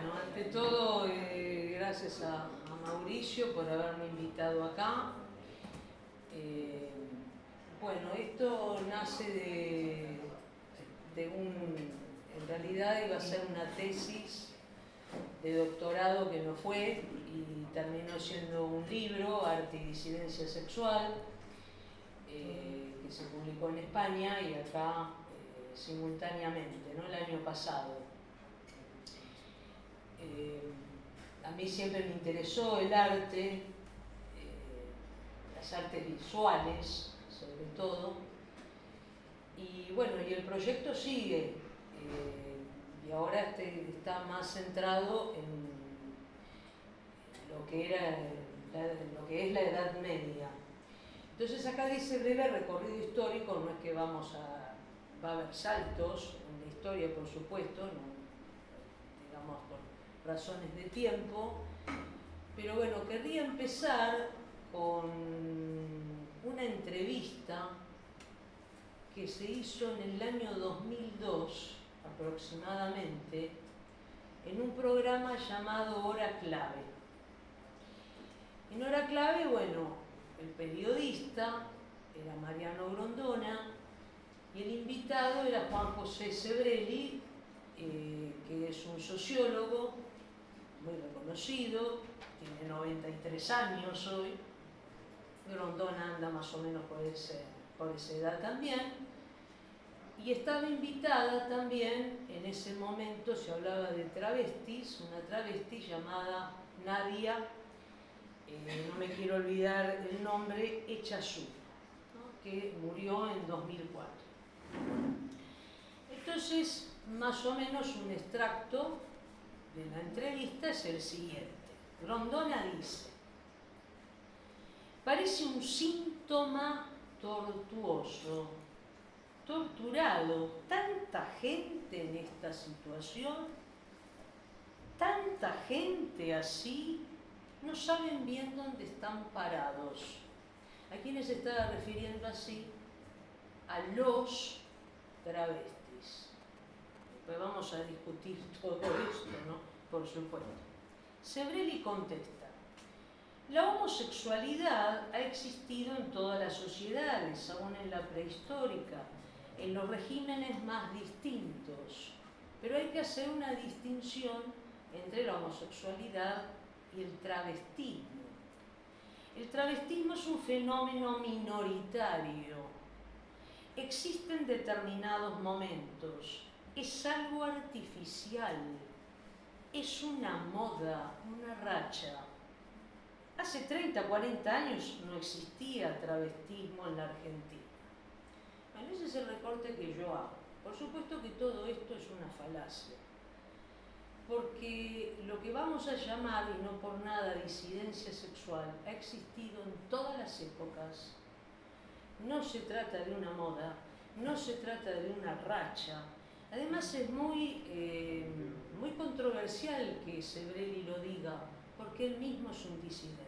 Bueno, ante todo, gracias a Mauricio por haberme invitado acá. Bueno, esto nace en realidad iba a ser una tesis de doctorado que no fue y terminó siendo un libro, Arte y Disidencia Sexual, que se publicó en España y acá simultáneamente, ¿no? El año pasado. A mí siempre me interesó el arte, las artes visuales sobre todo, y bueno, y el proyecto sigue, y ahora está más centrado en lo que es la Edad Media. Entonces acá dice breve recorrido histórico, no es que va a haber saltos en la historia, por supuesto, no, digamos por razones de tiempo, pero bueno, querría empezar con una entrevista que se hizo en el año 2002 aproximadamente en un programa llamado Hora Clave. En Hora Clave, bueno, el periodista era Mariano Grondona y el invitado era Juan José Sebrelli, que es un sociólogo muy reconocido, tiene 93 años hoy. Grondona anda más o menos por esa edad también. Y estaba invitada también, en ese momento se hablaba de travestis, una travesti llamada Nadia, no me quiero olvidar el nombre, Echazú, ¿no? Que murió en 2004. Entonces, más o menos un extracto de la entrevista es el siguiente. Grondona dice: parece un síntoma tortuoso, torturado, tanta gente en esta situación, tanta gente así, no saben bien dónde están parados. ¿A quiénes se estaba refiriendo así? A los travestis. Pues vamos a discutir todo esto, ¿no? Por supuesto. Sebrelli contesta: la homosexualidad ha existido en todas las sociedades, aún en la prehistórica, en los regímenes más distintos. Pero hay que hacer una distinción entre la homosexualidad y el travestismo. El travestismo es un fenómeno minoritario. Existe en determinados momentos. Es algo artificial. Es una moda, una racha. Hace 30, 40 años no existía travestismo en la Argentina. Bueno, ese es el recorte que yo hago. Por supuesto que todo esto es una falacia, porque lo que vamos a llamar, y no por nada, disidencia sexual, ha existido en todas las épocas. No se trata de una moda, no se trata de una racha. Además es muy controversial que Sebrelli lo diga, porque él mismo es un disidente.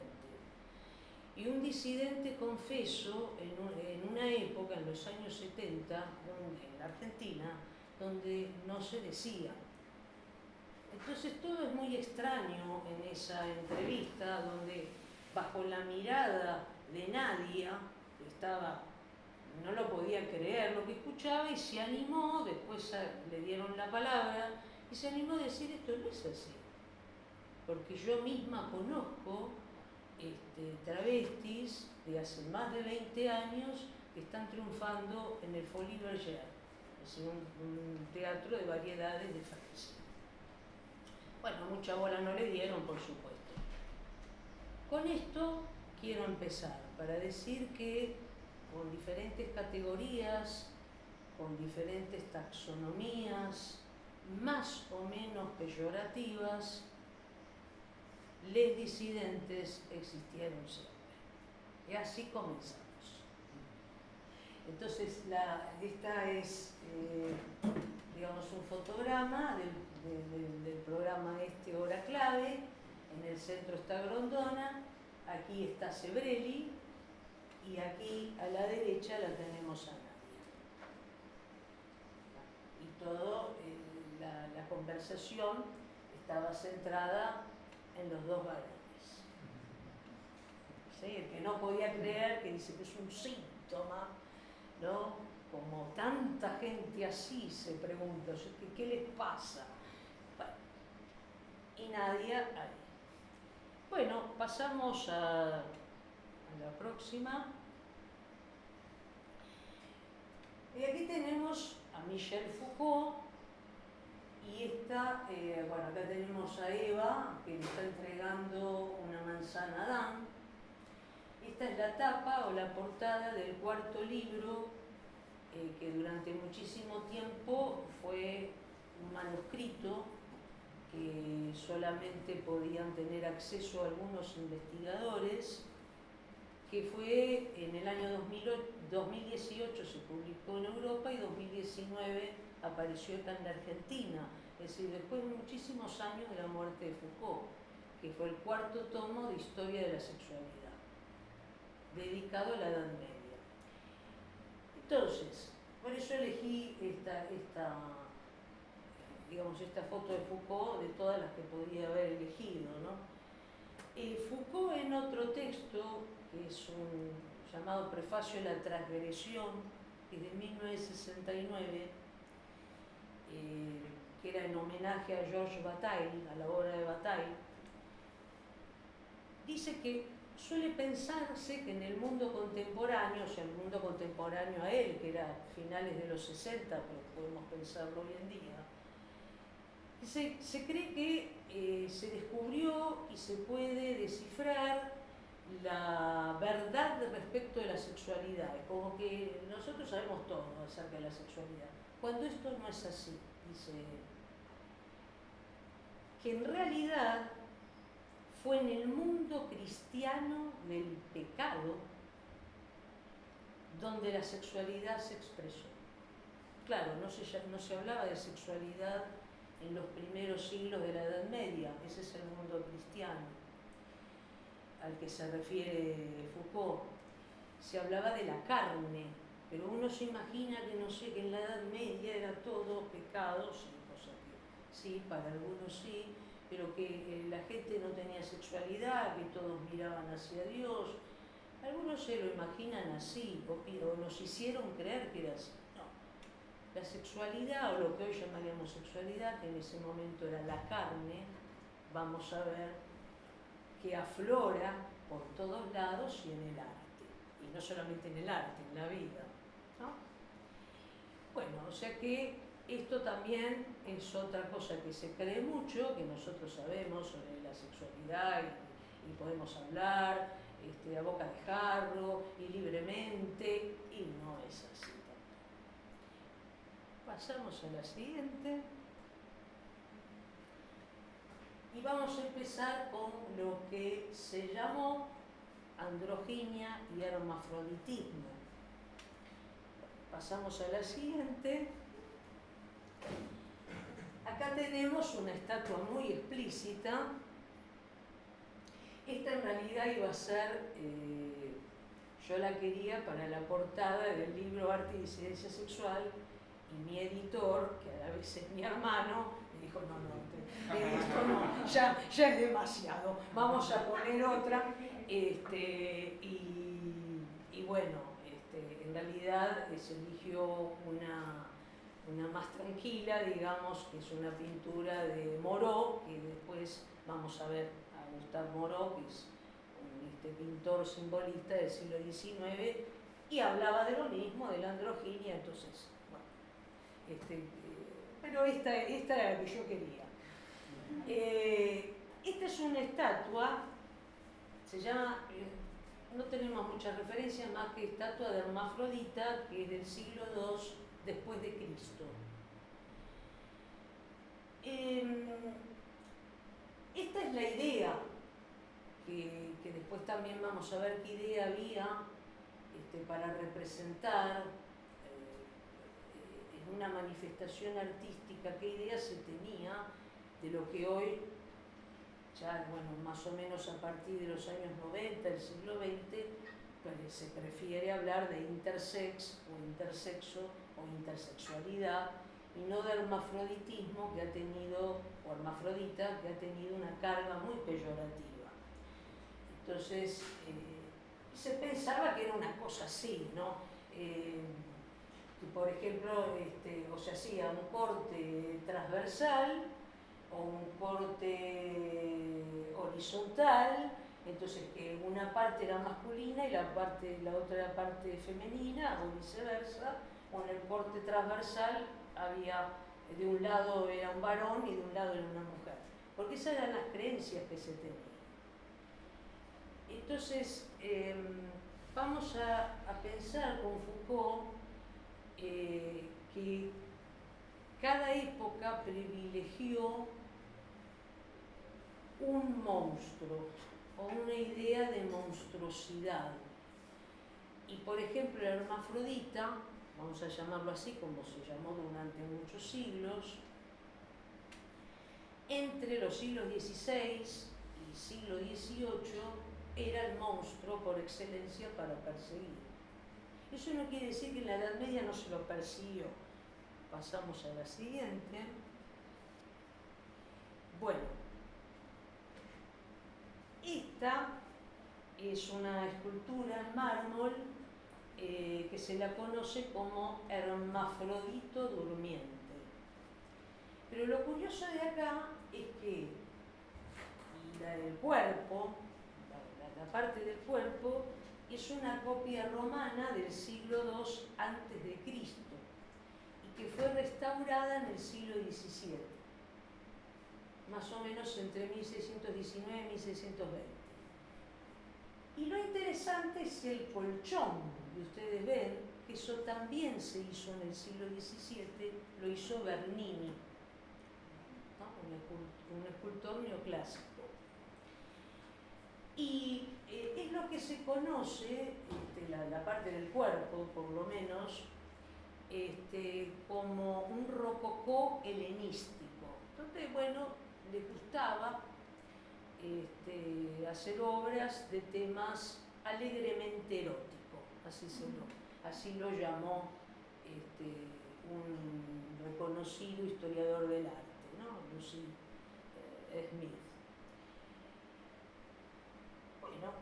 Y un disidente, confeso, en una época, en los años 70, en la Argentina, donde no se decía. Entonces todo es muy extraño en esa entrevista, donde bajo la mirada de Nadia, que estaba, no lo podía creer lo que escuchaba, y se animó, después le dieron la palabra, y se animó a decir: esto no es así, porque yo misma conozco travestis de hace más de 20 años que están triunfando en el Folies Bergère, es un teatro de variedades de Francia. Bueno, mucha bola no le dieron, por supuesto. Con esto quiero empezar para decir que con diferentes categorías, con diferentes taxonomías, más o menos peyorativas, les disidentes existieron siempre. Y así comenzamos. Entonces, esta es, digamos, un fotograma del programa Hora Clave. En el centro está Grondona, aquí está Sebrelli, y aquí a la derecha la tenemos a Nadia. Y todo, la conversación estaba centrada en los dos varones. ¿Sí? El que no podía creer, que dice que es un síntoma, ¿no? Como tanta gente así se pregunta, ¿qué les pasa? Bueno, y nadie ahí. Bueno, pasamos a la próxima. Y aquí tenemos a Michel Foucault, y esta, bueno, acá tenemos a Eva, que le está entregando una manzana a Adán. Esta es la tapa o la portada del cuarto libro, que durante muchísimo tiempo fue un manuscrito que solamente podían tener acceso a algunos investigadores, que fue en el año 2018 se publicó en Europa y 2019 apareció acá en la Argentina, es decir, después de muchísimos años de la muerte de Foucault, que fue el cuarto tomo de Historia de la Sexualidad, dedicado a la Edad Media. Entonces, por eso elegí esta foto de Foucault de todas las que podría haber elegido, ¿no? Foucault, en otro texto, que es un llamado Prefacio a la Transgresión, que es de 1969, que era en homenaje a Georges Bataille, a la obra de Bataille, dice que suele pensarse que en el mundo contemporáneo, o sea, el mundo contemporáneo a él, que era finales de los 60, pero podemos pensarlo hoy en día, se cree que se descubrió y se puede descifrar la verdad respecto de la sexualidad. Es como que nosotros sabemos todo acerca de la sexualidad, cuando esto no es así. Dice que en realidad fue en el mundo cristiano del pecado donde la sexualidad se expresó. Claro, no se hablaba de sexualidad en los primeros siglos de la Edad Media, ese es el mundo cristiano al que se refiere Foucault. Se hablaba de la carne, pero uno se imagina que, no sé, que en la Edad Media era todo pecado, sí, cosa que sí, para algunos sí, pero que la gente no tenía sexualidad, que todos miraban hacia Dios. Algunos se lo imaginan así, o nos hicieron creer que era así. No. La sexualidad, o lo que hoy llamaríamos sexualidad, que en ese momento era la carne, vamos a ver que aflora por todos lados y en el arte. Y no solamente en el arte, en la vida, ¿no? Bueno, o sea que esto también es otra cosa que se cree mucho, que nosotros sabemos sobre la sexualidad y podemos hablar a boca de jarro y libremente, y no es así tampoco. Pasamos a la siguiente. Y vamos a empezar con lo que se llamó androginia y hermafroditismo. Pasamos a la siguiente. Acá tenemos una estatua muy explícita. Esta en realidad iba a ser, yo la quería para la portada del libro Arte y Disidencia Sexual, y mi editor, que a la vez es mi hermano, me dijo, no, esto no, ya es demasiado, vamos a poner otra. Y bueno, en realidad se eligió una más tranquila, digamos, que es una pintura de Moreau, que después vamos a ver a Gustave Moreau, que es un pintor simbolista del siglo XIX, y hablaba de lo mismo, de la androginia, entonces, bueno, pero esta era la que yo quería. Esta es una estatua, se llama, no tenemos muchas referencias más que estatua de Hermafrodita, que es del siglo II después de Cristo. Esta es la idea, que después también vamos a ver qué idea había para representar en una manifestación artística, qué idea se tenía de lo que hoy, ya bueno, más o menos a partir de los años 90 del siglo XX, pues se prefiere hablar de intersex o intersexo o intersexualidad, y no de hermafroditismo que ha tenido, o hermafrodita, que ha tenido una carga muy peyorativa. Entonces, se pensaba que era una cosa así, ¿no? Que por ejemplo, o se hacía un corte transversal o un corte horizontal, entonces que una parte era masculina y la otra parte femenina, o viceversa, o en el corte transversal había, de un lado era un varón y de un lado era una mujer, porque esas eran las creencias que se tenían. Entonces, vamos a pensar con Foucault que cada época privilegió un monstruo o una idea de monstruosidad. Y por ejemplo, el hermafrodita, vamos a llamarlo así como se llamó durante muchos siglos, entre los siglos XVI y siglo XVIII era el monstruo por excelencia para perseguir. Eso no quiere decir que en la Edad Media no se lo persiguió. Pasamos a la siguiente. Bueno, esta es una escultura en mármol que se la conoce como hermafrodito durmiente. Pero lo curioso de acá es que el cuerpo, la parte del cuerpo, es una copia romana del siglo II a.C. y que fue restaurada en el siglo XVII, más o menos entre 1619 y 1620. Y lo interesante es el colchón, que ustedes ven, que eso también se hizo en el siglo XVII, lo hizo Bernini, ¿no? Un escultor neoclásico. Y es lo que se conoce, la parte del cuerpo por lo menos, como un rococó helenístico. Entonces, bueno, les gustaba hacer obras de temas alegremente eróticos, así lo llamó un reconocido historiador del arte, ¿no? Lucy Smith. Bueno,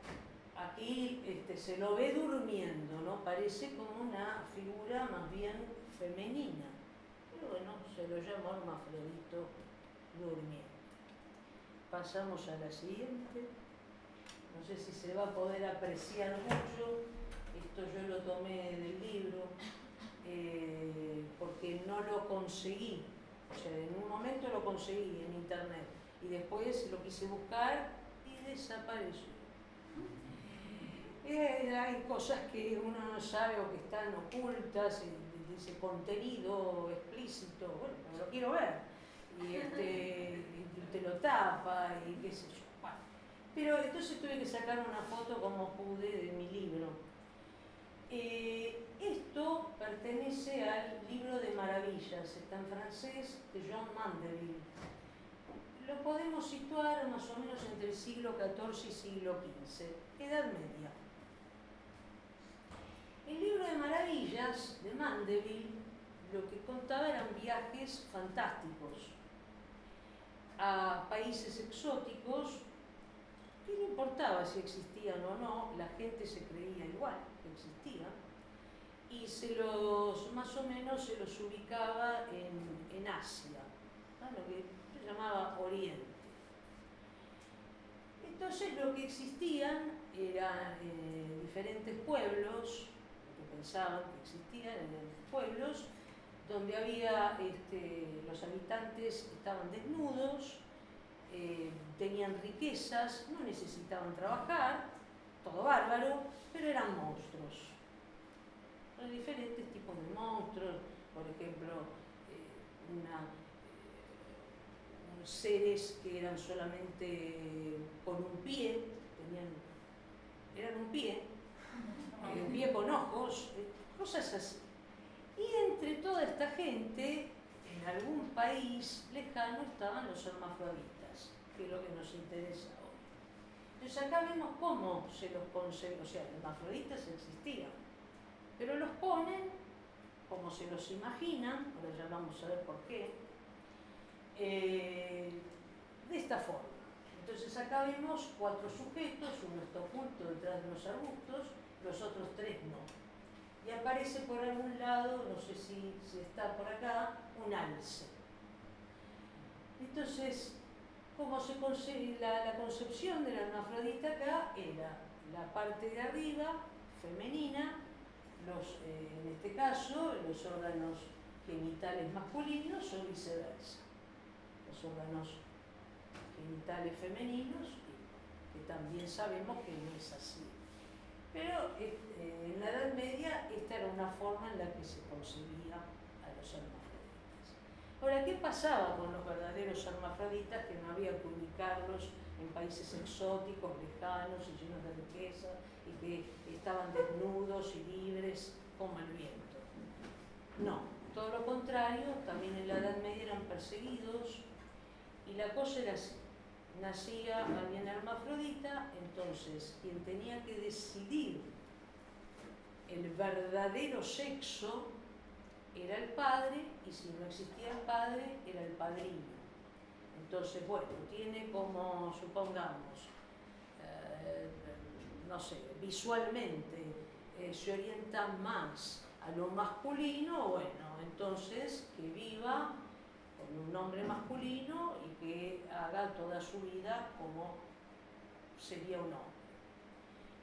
aquí se lo ve durmiendo, ¿no? Parece como una figura más bien femenina, pero bueno, se lo llamó hermafrodito durmiendo. Pasamos a la siguiente. No sé si se va a poder apreciar mucho. Esto yo lo tomé del libro porque no lo conseguí. O sea, en un momento lo conseguí en internet y después lo quise buscar y desapareció. Hay cosas que uno no sabe o que están ocultas, y dice contenido explícito, bueno, no lo quiero ver. Y te lo tapa y qué sé yo. Bueno, pero entonces tuve que sacar una foto como pude de mi libro. Esto pertenece al libro de maravillas, está en francés, de Jean Mandeville. Lo podemos situar más o menos entre el siglo XIV y siglo XV, Edad Media. El libro de maravillas de Mandeville lo que contaba eran viajes fantásticos a países exóticos, que no importaba si existían o no, la gente se creía igual que existían, y más o menos se los ubicaba en Asia, ¿no? Lo que se llamaba Oriente. Entonces lo que existían eran diferentes pueblos, lo que pensaban que existían eran pueblos, donde había, los habitantes estaban desnudos, tenían riquezas, no necesitaban trabajar, todo bárbaro, pero eran monstruos. Diferentes tipos de monstruos, por ejemplo, seres que eran solamente con un pie, eran un pie con ojos, cosas así. Y entre toda esta gente, en algún país lejano estaban los hermafroditas, que es lo que nos interesa hoy. Entonces acá vemos cómo se los consigue, o sea, hermafroditas existían, pero los ponen como se los imaginan, ahora ya vamos a ver por qué, de esta forma. Entonces acá vemos 4 sujetos, uno está oculto detrás de los arbustos, los otros 3 no. Y aparece por algún lado, no sé si está por acá, un alce. Entonces, ¿cómo se consigue la concepción de la hermafrodita acá? Era la parte de arriba, femenina, en este caso, los órganos genitales masculinos o viceversa. Los órganos genitales femeninos, que también sabemos que no es así. Pero en la Edad Media esta era una forma en la que se concebía a los hermafroditas. Ahora, ¿qué pasaba con los verdaderos hermafroditas que no había que ubicarlos en países exóticos, lejanos y llenos de riqueza y que estaban desnudos y libres como el viento? No, todo lo contrario, también en la Edad Media eran perseguidos y la cosa era así. Nacía alguien hermafrodita, entonces quien tenía que decidir el verdadero sexo era el padre, y si no existía el padre, era el padrino. Entonces, bueno, tiene como, supongamos, no sé, visualmente se orienta más a lo masculino, bueno, entonces que viva con un nombre masculino y que haga toda su vida como sería un hombre.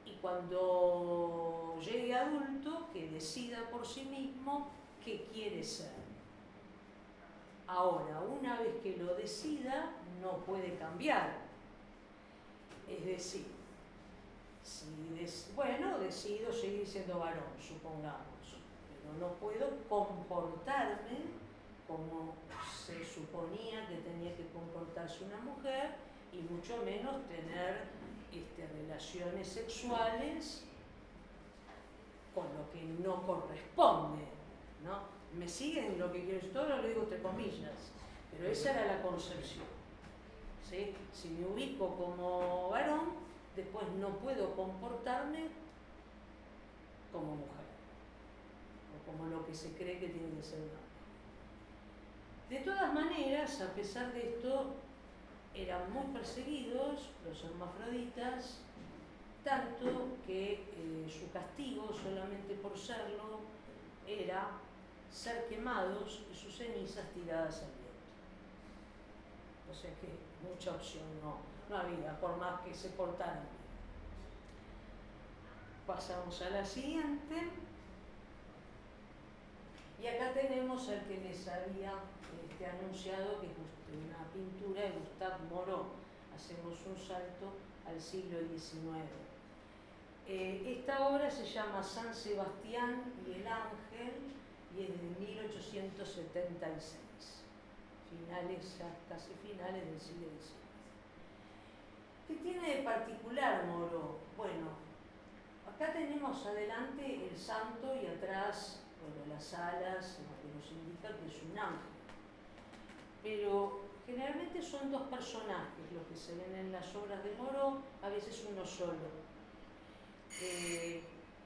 Y cuando llegue adulto, que decida por sí mismo qué quiere ser. Ahora, una vez que lo decida, no puede cambiar. Es decir, bueno, decido seguir siendo varón, supongamos, pero no puedo comportarme como se suponía que tenía que comportarse una mujer, y mucho menos tener relaciones sexuales con lo que no corresponde, ¿no? ¿Me siguen lo que quiero decir? Todo lo digo entre comillas, pero esa era la concepción, ¿sí? Si me ubico como varón, después no puedo comportarme como mujer, o como lo que se cree que tiene que ser una mujer. De todas maneras, a pesar de esto, eran muy perseguidos los hermafroditas, tanto que su castigo, solamente por serlo, era ser quemados y sus cenizas tiradas al viento. O sea que mucha opción no había, por más que se portaran bien. Pasamos a la siguiente. Y acá tenemos al que les había anunciado, que es una pintura de Gustave Moreau. Hacemos un salto al siglo XIX. Esta obra se llama San Sebastián y el Ángel y es de 1876, casi finales del siglo XIX. ¿Qué tiene de particular Moreau? Bueno, acá tenemos adelante el santo y atrás, bueno, las alas, lo que nos indica que es un ángel. Pero generalmente son 2 personajes los que se ven en las obras de Moreau, a veces uno solo.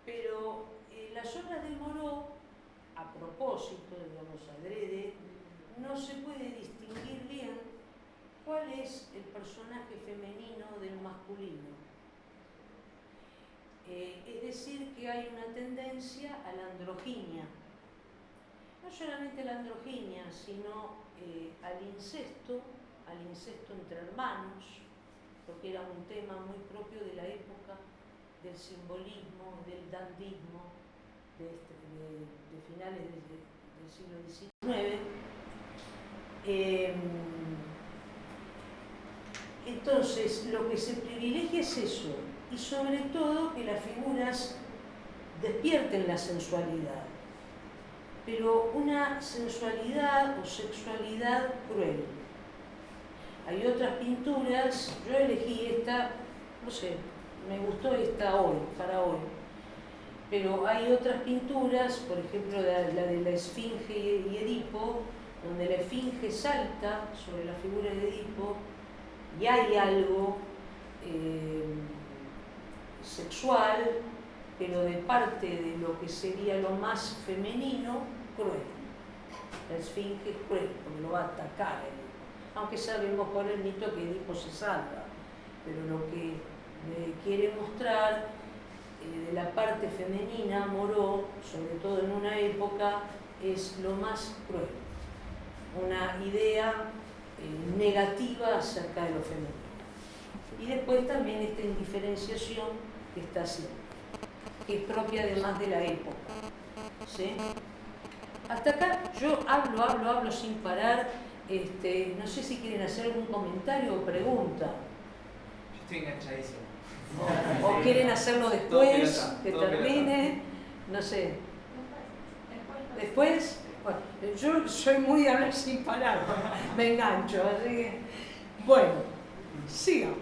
Pero las obras de Moreau, a propósito, digamos, adrede, no se puede distinguir bien cuál es el personaje femenino del masculino. Es decir, que hay una tendencia a la androginia. No solamente a la androginia, sino al incesto entre hermanos, porque era un tema muy propio de la época, del simbolismo, del dandismo, de finales del siglo XIX. Entonces, lo que se privilegia es eso, y sobre todo que las figuras despierten la sensualidad, pero una sensualidad o sexualidad cruel. Hay otras pinturas, yo elegí esta, no sé, me gustó esta hoy, para hoy, pero hay otras pinturas, por ejemplo la de la Esfinge y Edipo, donde la Esfinge salta sobre la figura de Edipo y hay algo sexual, pero de parte de lo que sería lo más femenino, cruel. La esfinge es cruel porque lo va a atacar a él. Aunque sabemos por el mito que Edipo se salva, pero lo que quiere mostrar de la parte femenina, Moreau, sobre todo en una época, es lo más cruel, una idea negativa acerca de lo femenino. Y después también esta indiferenciación que está haciendo, que es propia además de la época. ¿Sí? Hasta acá yo hablo sin parar. No sé si quieren hacer algún comentario o pregunta. Yo estoy enganchadísimo. O quieren hacerlo después, que termine, no sé. Después, bueno, yo soy muy de hablar sin parar, me engancho, así que, bueno, sigamos.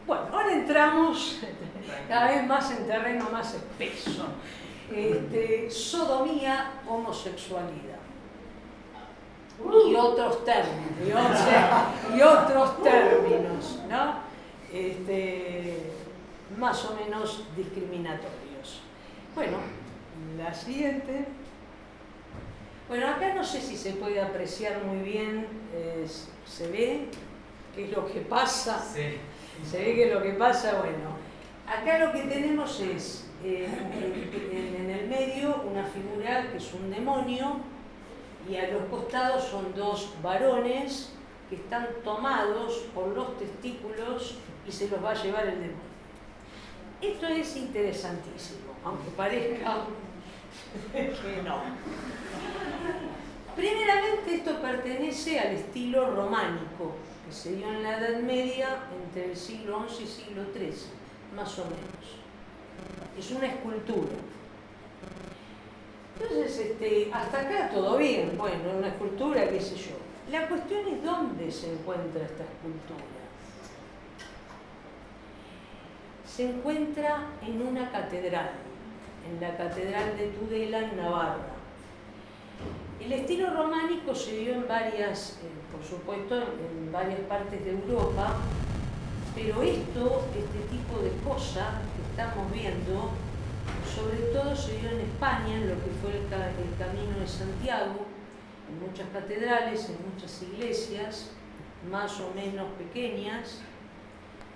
Bueno, ahora entramos cada vez más en terreno más espeso. Sodomía, homosexualidad. Y otros términos, ¿no? Más o menos discriminatorios. Bueno, la siguiente. Bueno, acá no sé si se puede apreciar muy bien, ¿se ve qué es lo que pasa? Sí. ¿Se ve qué es lo que pasa? Bueno, acá lo que tenemos es, en el medio, una figura que es un demonio, y a los costados son dos varones que están tomados por los testículos y se los va a llevar el demonio. Esto es interesantísimo, aunque parezca que no. Primeramente, esto pertenece al estilo románico, que se dio en la Edad Media entre el siglo XI y siglo XIII, más o menos. Es una escultura. Entonces, hasta acá todo bien, bueno, una escultura, qué sé yo. La cuestión es dónde se encuentra esta escultura. Se encuentra en una catedral, en la Catedral de Tudela, en Navarra. El estilo románico se dio en varias, por supuesto, en varias partes de Europa, pero este tipo de cosas que estamos viendo, sobre todo se dio en España, en lo que fue el Camino de Santiago, en muchas catedrales, en muchas iglesias, más o menos pequeñas,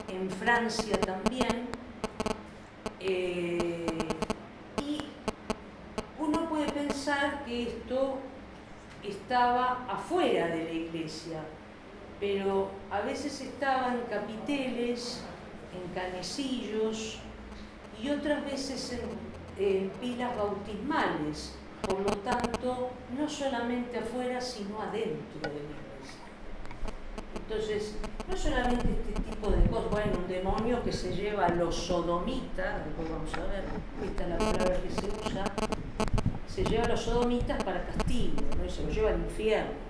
en Francia también, y uno puede pensar que esto estaba afuera de la iglesia, pero a veces estaba en capiteles, en canecillos, y otras veces en pilas bautismales, por lo tanto, no solamente afuera, sino adentro de la iglesia. Entonces, no solamente este tipo de cosas, bueno, un demonio que se lleva a los sodomitas, después vamos a ver, esta es la palabra que se usa, se lleva a los sodomitas para castigo, ¿no? Y se los lleva al infierno.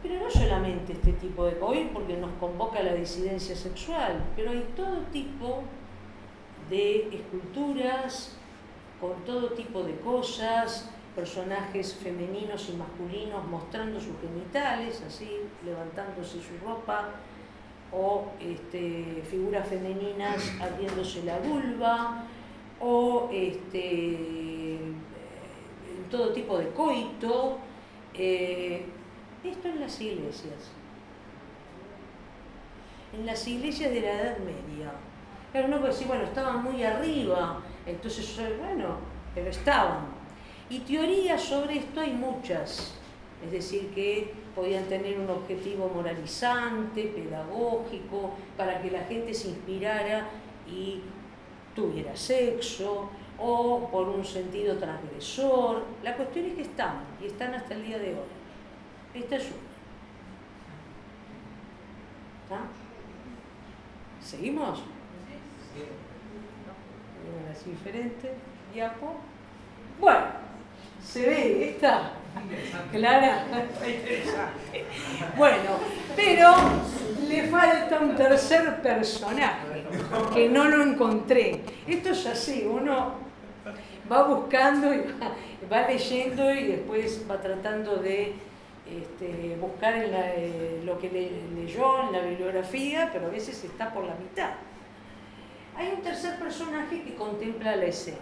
Pero no solamente este tipo de cosas, hoy porque nos convoca la disidencia sexual, pero hay todo tipo de esculturas, con todo tipo de cosas, personajes femeninos y masculinos mostrando sus genitales, así, levantándose su ropa, o figuras femeninas abriéndose la vulva, o en todo tipo de coito. Esto en las iglesias. En las iglesias de la Edad Media. Pero uno puede decir, bueno, estaban muy arriba, entonces, bueno, pero estaban. Y teorías sobre esto hay muchas, es decir, que podían tener un objetivo moralizante, pedagógico, para que la gente se inspirara y tuviera sexo, o por un sentido transgresor. La cuestión es que están, y están hasta el día de hoy. Esta es una. ¿Ah? ¿Seguimos? Las diferentes diapos. Bueno, se ve, está clara. Interesante. Bueno, pero le falta un tercer personaje que no lo encontré. Esto es así, uno va buscando y va leyendo y después va tratando de buscar en lo que leyó en la bibliografía, pero a veces está por la mitad. hay un tercer personaje que contempla la escena.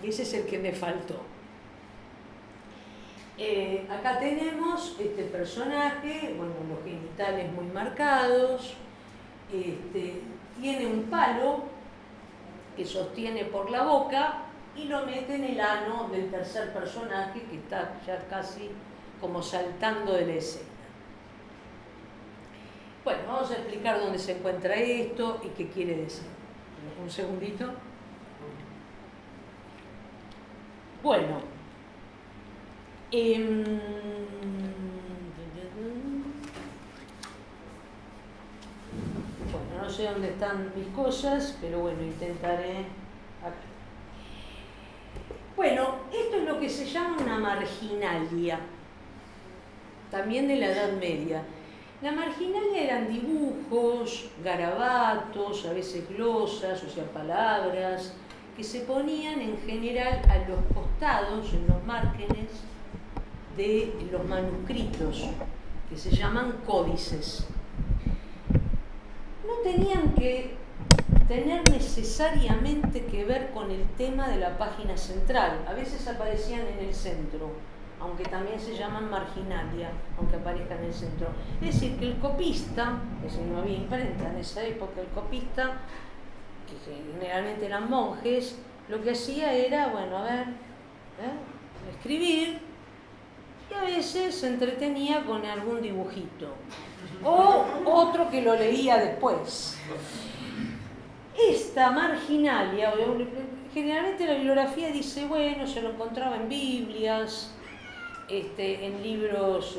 Y ese es el que me faltó. Acá tenemos este personaje, bueno, los genitales muy marcados, tiene un palo que sostiene por la boca y lo mete en el ano del tercer personaje que está ya casi como saltando de la escena. Bueno, vamos a explicar dónde se encuentra esto y qué quiere decir. Un segundito. Bueno, no sé dónde están mis cosas, pero bueno, intentaré acá. Bueno, esto es lo que se llama una marginalia, también de la Edad Media. La marginalia eran dibujos, garabatos, a veces glosas, o sea, palabras, que se ponían en general a los costados, en los márgenes de los manuscritos, que se llaman códices. No tenían que tener necesariamente que ver con el tema de la página central. A veces aparecían en el centro, aunque también se llaman marginalia, aunque aparezcan en el centro. Es decir, que el copista, que si no había imprenta en esa época, el copista, que generalmente eran monjes, lo que hacía era, bueno, a ver, escribir, y a veces se entretenía con algún dibujito, o otro que lo leía después. Esta marginalia, generalmente la bibliografía dice, bueno, se lo encontraba en Biblias, en libros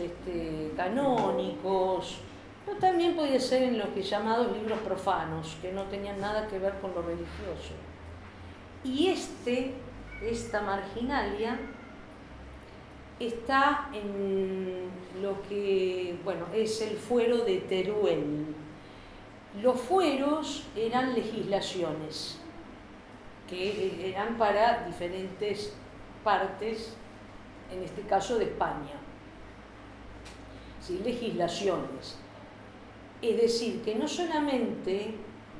canónicos, pero también podía ser en los que llamados libros profanos, que no tenían nada que ver con lo religioso. Y esta marginalia está en lo que, bueno, es el fuero de Teruel. Los fueros eran legislaciones, que eran para diferentes partes, en este caso de España. ¿Sí? Legislaciones. Es decir, que no solamente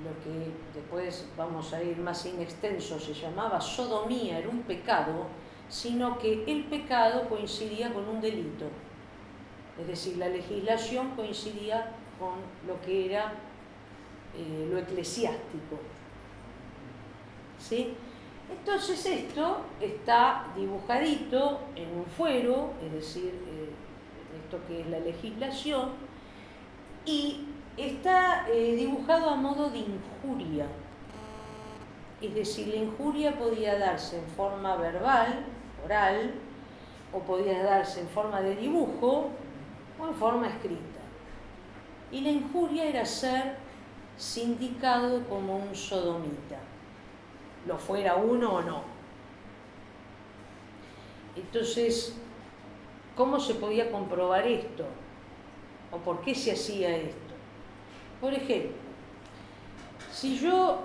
lo que después vamos a ir más in extenso se llamaba sodomía, era un pecado, sino que el pecado coincidía con un delito. Es decir, la legislación coincidía con lo que era lo eclesiástico. ¿Sí? Entonces esto está dibujadito en un fuero, es decir, esto que es la legislación, y está dibujado a modo de injuria. Es decir, la injuria podía darse en forma verbal, oral, o podía darse en forma de dibujo o en forma escrita. Y la injuria era ser sindicado como un sodomita, lo fuera uno o no. Entonces, ¿cómo se podía comprobar esto? ¿O por qué se hacía esto? Por ejemplo, si yo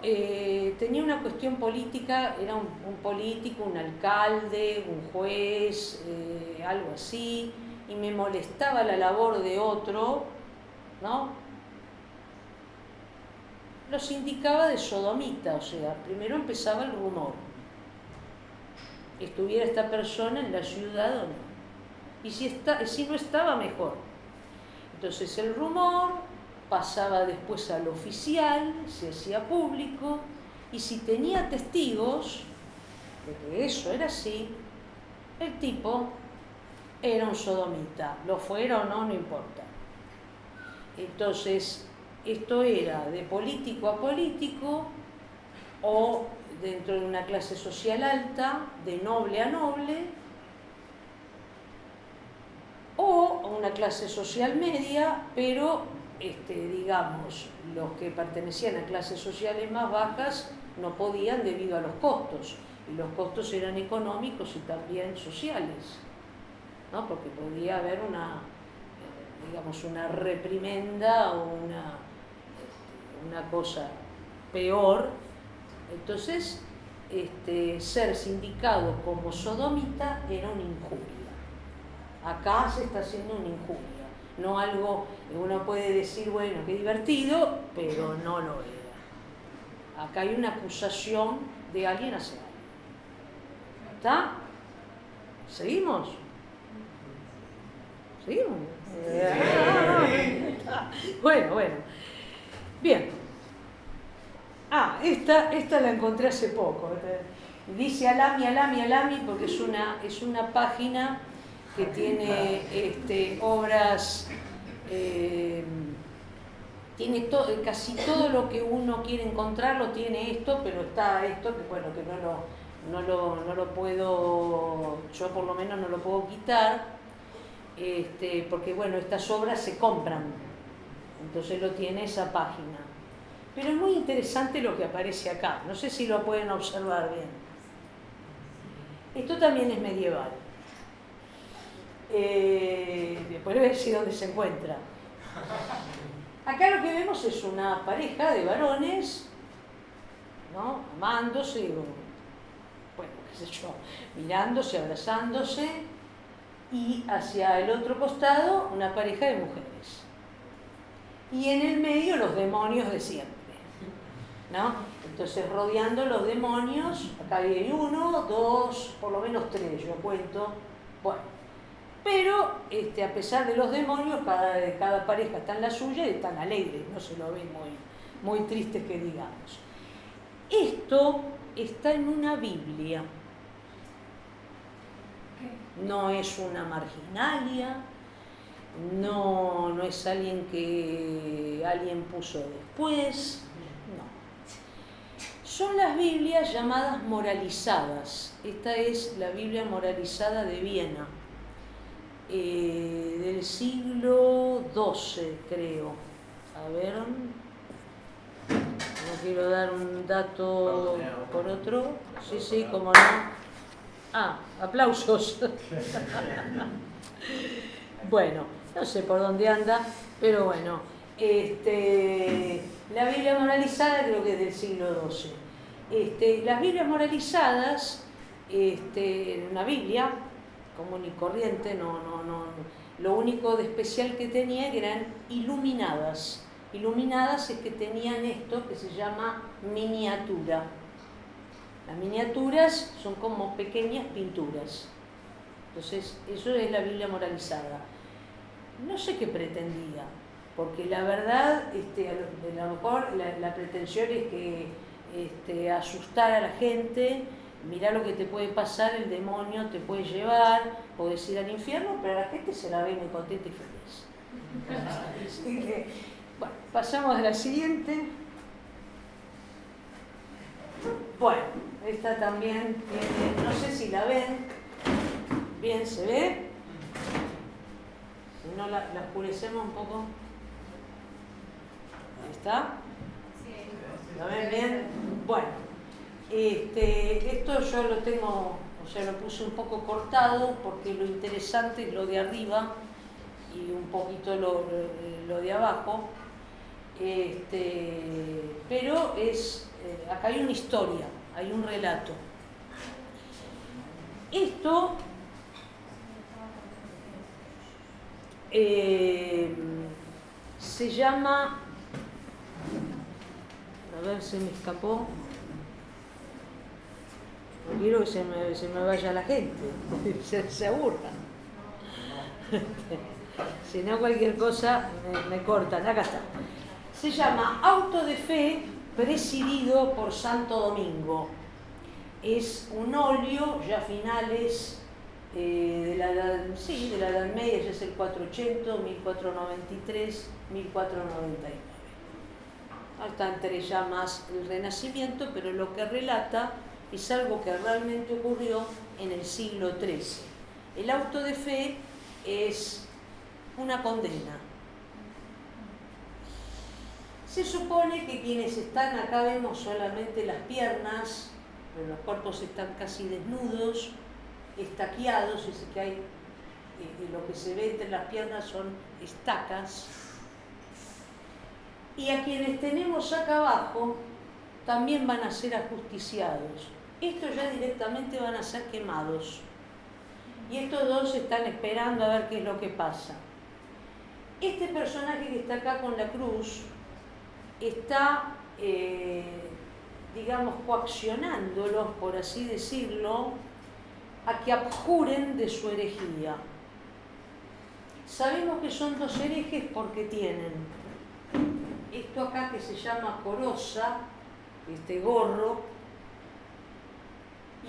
tenía una cuestión política, era un político, un alcalde, un juez, algo así, y me molestaba la labor de otro, ¿no? Los indicaba de sodomita, o sea, primero empezaba el rumor. Estuviera esta persona en la ciudad o no. Y si no estaba, mejor. Entonces el rumor pasaba después al oficial, se hacía público, y si tenía testigos de que eso era así, el tipo era un sodomita, lo fuera o no, no importa. Entonces, esto era de político a político, o dentro de una clase social alta, de noble a noble, o una clase social media, pero digamos, los que pertenecían a clases sociales más bajas no podían debido a los costos, y los costos eran económicos y también sociales, ¿no? Porque podía haber una reprimenda o una cosa peor. Entonces, ser sindicado como sodomita era una injuria. Acá se está haciendo una injuria, no algo que uno puede decir, bueno, qué divertido, pero no lo era. acá hay una acusación de alguien hacia alguien. ¿Está? ¿Seguimos? ¿Seguimos? Bueno. Bien. Esta la encontré hace poco. Dice Alami, porque es una página que tiene obras, tiene casi todo lo que uno quiere encontrar, lo tiene esto, pero está esto, que bueno, que no lo puedo, yo por lo menos no lo puedo quitar, porque bueno, estas obras se compran, entonces lo tiene esa página. Pero es muy interesante lo que aparece acá, no sé si lo pueden observar bien. Esto también es medieval. Después voy a decir dónde se encuentra. Acá lo que vemos es una pareja de varones, ¿no? Amándose, bueno, qué sé yo, mirándose, abrazándose, y hacia el otro costado una pareja de mujeres. Y en el medio los demonios de siempre, ¿no? Entonces, rodeando los demonios, acá hay 1, 2, por lo menos 3, yo cuento. Bueno, pero a pesar de los demonios, cada pareja está en la suya y están alegres, no se lo ven muy tristes que digamos. Esto está en una Biblia, no es una marginalia, no es alguien que alguien puso después, no. Son las Biblias llamadas moralizadas. Esta es la Biblia moralizada de Viena, del siglo XII, creo. A ver, no quiero dar un dato por otro. Sí, cómo no. Aplausos. Bueno, no sé por dónde anda, pero bueno. La Biblia moralizada creo que es del siglo XII. Las Biblias moralizadas, en una Biblia común y corriente, lo único de especial que tenía que eran iluminadas. Iluminadas es que tenían esto que se llama miniatura. Las miniaturas son como pequeñas pinturas. Entonces, eso es la Biblia moralizada. No sé qué pretendía, porque la verdad, a lo mejor la pretensión es que asustar a la gente. Mirá lo que te puede pasar, el demonio te puede llevar, podés ir al infierno, pero la gente se la ve muy contenta y feliz. Así que, bueno, pasamos a la siguiente. Bueno, esta también tiene, no sé si la ven, bien se ve, si no la oscurecemos un poco. Ahí está. ¿La ven bien? Bueno. Esto yo lo tengo, lo puse un poco cortado porque lo interesante es lo de arriba y un poquito lo de abajo, pero acá hay una historia, hay un relato. Esto se llama, a ver, se me escapó. No quiero que se me vaya la gente, se aburran. Si no, cualquier cosa me cortan. Acá está. Se llama Auto de Fe, presidido por Santo Domingo. Es un óleo ya finales de la Edad Media, ya es el 480, 1493, 1499. Está entre ya más el Renacimiento, pero lo que relata es algo que realmente ocurrió en el siglo XIII. El auto de fe es una condena. Se supone que quienes están acá, vemos solamente las piernas, pero los cuerpos están casi desnudos, estaqueados, es que hay, lo que se ve entre las piernas son estacas. Y a quienes tenemos acá abajo también van a ser ajusticiados. Estos ya directamente van a ser quemados. Y estos dos están esperando a ver qué es lo que pasa. Este personaje que está acá con la cruz está digamos, coaccionándolos, por así decirlo, a que abjuren de su herejía. Sabemos que son dos herejes porque tienen esto acá que se llama coroza, este gorro,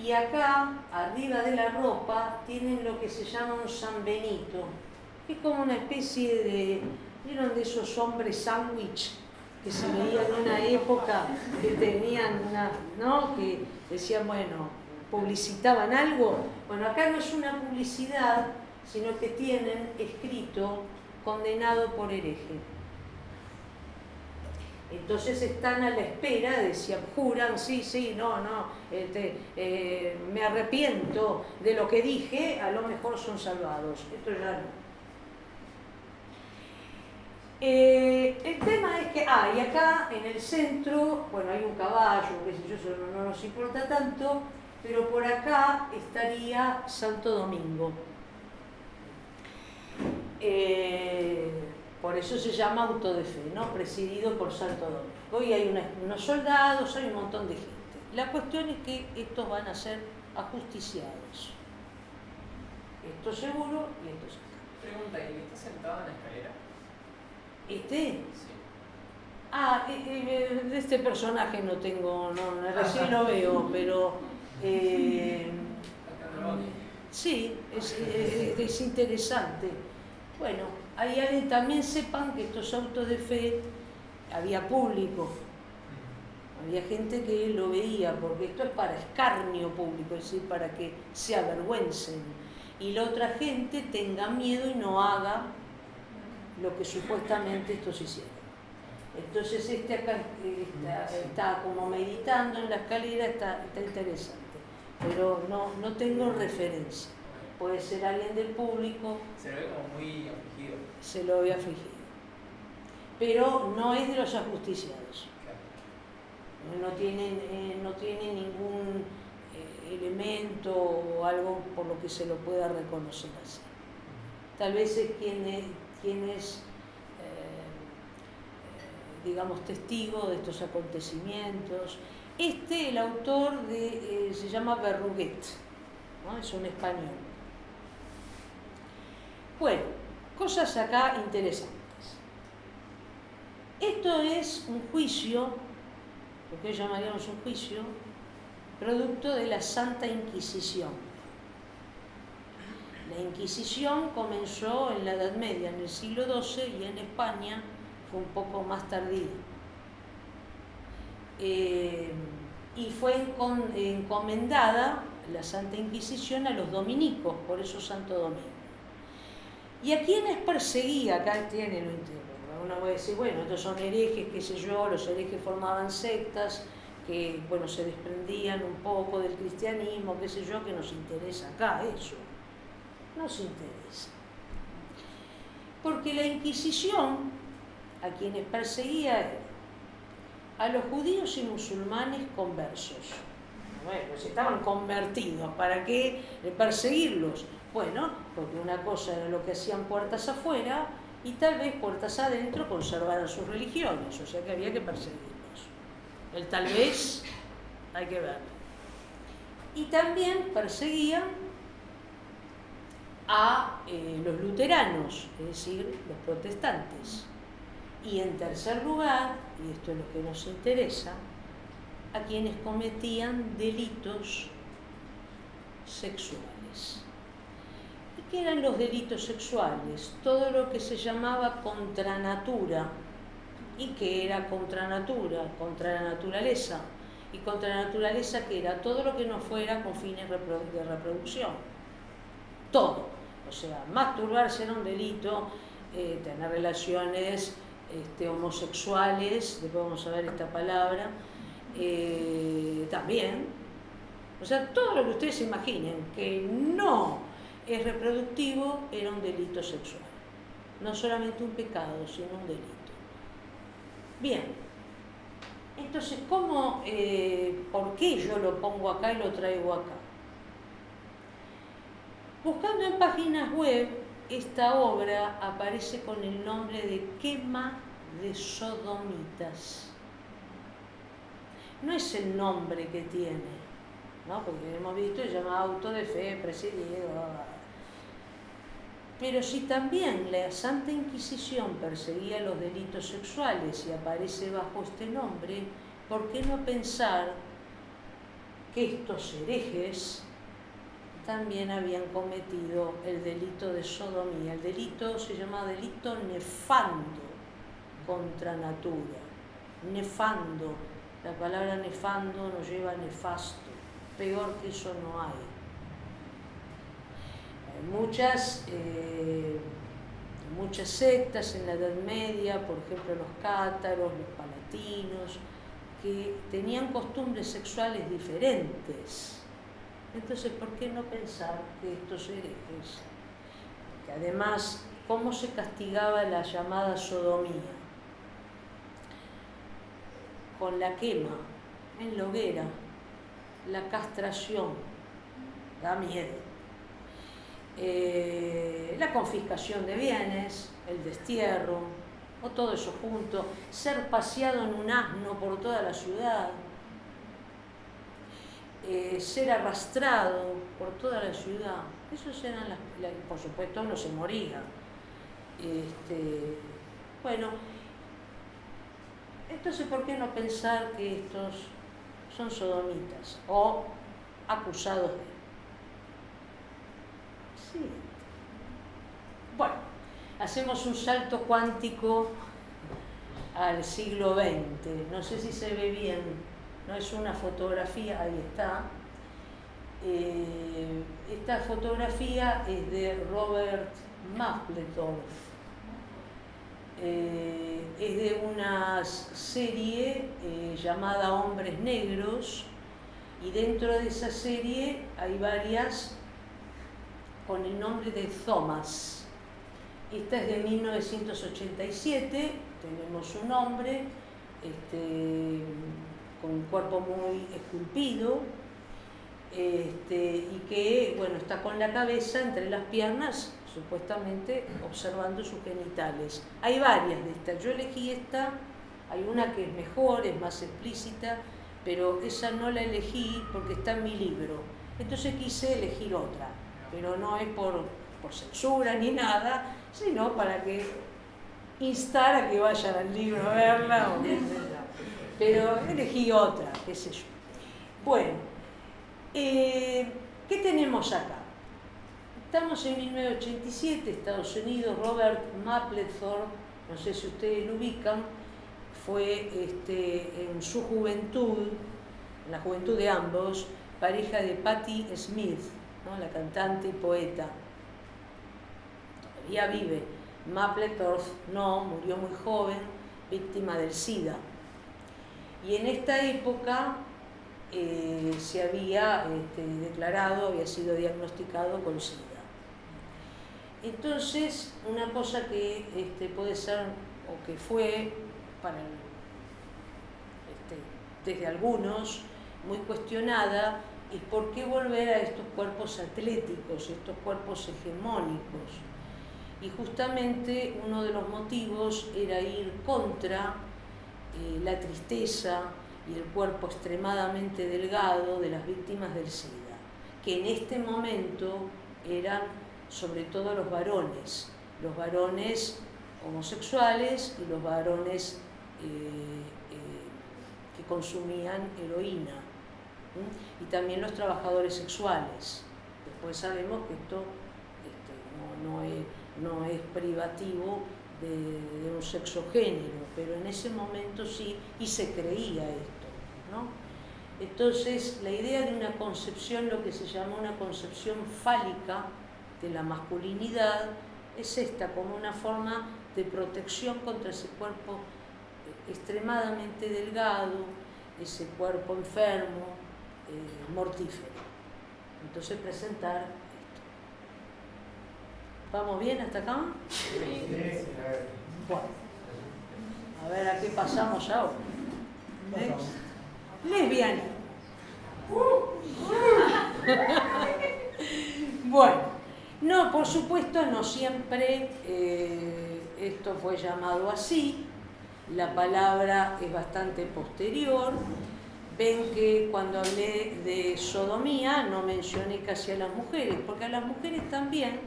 y acá, arriba de la ropa, tienen lo que se llama un San Benito, que es como una especie de, ¿vieron de esos hombres sándwich que se veían en una época que tenían una, ¿no? Que decían, bueno, publicitaban algo? Bueno, acá no es una publicidad, sino que tienen escrito condenado por hereje. Entonces están a la espera de si abjuran, sí, no, me arrepiento de lo que dije, a lo mejor son salvados. Esto ya no. El tema es que, y acá en el centro, bueno, hay un caballo, qué sé yo, eso no nos importa tanto, pero por acá estaría Santo Domingo. Por eso se llama auto de fe, ¿no? Presidido por Santo Domingo. Hoy hay unos soldados, hay un montón de gente. La cuestión es que estos van a ser ajusticiados. Esto seguro y esto seguro. Pregunta, ¿y está sentado en la escalera? ¿Este? Sí. De este personaje no tengo, recién lo veo, pero... sí, es interesante. Bueno, ahí también sepan que estos autos de fe, había público, había gente que lo veía, porque esto es para escarnio público, es decir, para que se avergüencen y la otra gente tenga miedo y no haga lo que supuestamente estos hicieron. Entonces este acá está como meditando en la escalera, está interesante, pero no tengo referencia. Puede ser alguien del público. Se lo ve como muy afligido. Se lo ve afligido. Pero no es de los ajusticiados. Claro. No tiene ningún elemento o algo por lo que se lo pueda reconocer así. Tal vez es quien es digamos, testigo de estos acontecimientos. El autor se llama Berruguet, ¿no? Es un español. Bueno, cosas acá interesantes. Esto es un juicio, lo que llamaríamos un juicio, producto de la Santa Inquisición. La Inquisición comenzó en la Edad Media, en el siglo XII, y en España fue un poco más tardía. Y fue encomendada la Santa Inquisición a los dominicos, por eso Santo Domingo. ¿Y a quienes perseguía? Acá tiene lo interno. Uno puede decir, bueno, estos son herejes, qué sé yo, los herejes formaban sectas que, bueno, se desprendían un poco del cristianismo, qué sé yo, que nos interesa acá eso. Nos interesa. Porque la Inquisición, a quienes perseguía era a los judíos y musulmanes conversos. Bueno, pues estaban convertidos, ¿para qué perseguirlos? Bueno, porque una cosa era lo que hacían puertas afuera y tal vez puertas adentro conservaran sus religiones, o sea que había que perseguirlos. El tal vez hay que ver. Y también perseguían a los luteranos, es decir, los protestantes. Y en tercer lugar, y esto es lo que nos interesa, a quienes cometían delitos sexuales. ¿Y qué eran los delitos sexuales? Todo lo que se llamaba contra natura. ¿Y qué era contra natura? Contra la naturaleza. Y contra la naturaleza, ¿qué era? Todo lo que no fuera con fines de reproducción. Todo. O sea, masturbarse era un delito, tener relaciones homosexuales, después vamos a ver esta palabra, también. O sea, todo lo que ustedes se imaginen que no es reproductivo era un delito sexual. No solamente un pecado, sino un delito. Bien. Entonces, ¿por qué yo lo pongo acá y lo traigo acá? Buscando en páginas web, esta obra aparece con el nombre de Quema de Sodomitas. no es el nombre que tiene, ¿no? Porque hemos visto, se llama auto de fe, presidido. Pero si también la Santa Inquisición perseguía los delitos sexuales y aparece bajo este nombre, ¿por qué no pensar que estos herejes también habían cometido el delito de sodomía? El delito se llama delito nefando contra natura. Nefando, la palabra nefando nos lleva a nefasto, peor que eso no hay. Hay muchas sectas en la Edad Media, por ejemplo los cátaros, los palatinos, que tenían costumbres sexuales diferentes. Entonces, ¿por qué no pensar que estos herejes, que además, cómo se castigaba la llamada sodomía? Con la quema, en la hoguera, la castración, da miedo. La confiscación de bienes, el destierro, o todo eso junto, ser paseado en un asno por toda la ciudad, ser arrastrado por toda la ciudad, esos eran por supuesto no se moría. Bueno, entonces ¿por qué no pensar que estos son sodomitas o acusados de? Sí. Bueno, hacemos un salto cuántico al siglo XX. No sé si se ve bien, no es una fotografía, ahí está. Esta fotografía es de Robert Mapplethorpe. Es de una serie llamada Hombres Negros, y dentro de esa serie hay varias con el nombre de Thomas. Esta es de 1987, tenemos un hombre con un cuerpo muy esculpido, y que, bueno, está con la cabeza entre las piernas, supuestamente observando sus genitales. Hay varias de estas, yo elegí esta, hay una que es mejor, es más explícita, pero esa no la elegí porque está en mi libro. Entonces quise elegir otra, pero no es por censura ni nada, sino para que instar a que vayan al libro a verla, o qué sé yo. Pero elegí otra, qué sé yo. Bueno, ¿qué tenemos acá? Estamos en 1987, Estados Unidos. Robert Mapplethorpe, no sé si ustedes lo ubican, fue en su juventud, en la juventud de ambos, pareja de Patti Smith, ¿no? La cantante y poeta. Todavía vive. Mapplethorpe no, murió muy joven, víctima del SIDA. Y en esta época se había declarado, había sido diagnosticado con SIDA. Entonces, una cosa que puede ser, o que fue para desde algunos muy cuestionada, es por qué volver a estos cuerpos atléticos, estos cuerpos hegemónicos. Y justamente uno de los motivos era ir contra la tristeza y el cuerpo extremadamente delgado de las víctimas del SIDA, que en este momento eran sobre todo los varones homosexuales y los varones que consumían heroína, y también los trabajadores sexuales. Después sabemos que esto no es privativo de un sexo género, pero en ese momento sí, y se creía esto, ¿no? Entonces, la idea de una concepción, lo que se llama una concepción fálica de la masculinidad, es esta, como una forma de protección contra ese cuerpo extremadamente delgado, ese cuerpo enfermo, mortífero. Entonces, presentar esto. ¿Vamos bien hasta acá? Sí. Bueno, a ver a qué pasamos ahora. Lesbiana. Bueno, no, por supuesto, no siempre esto fue llamado así. La palabra es bastante posterior. ven que cuando hablé de sodomía no mencioné casi a las mujeres, porque a las mujeres también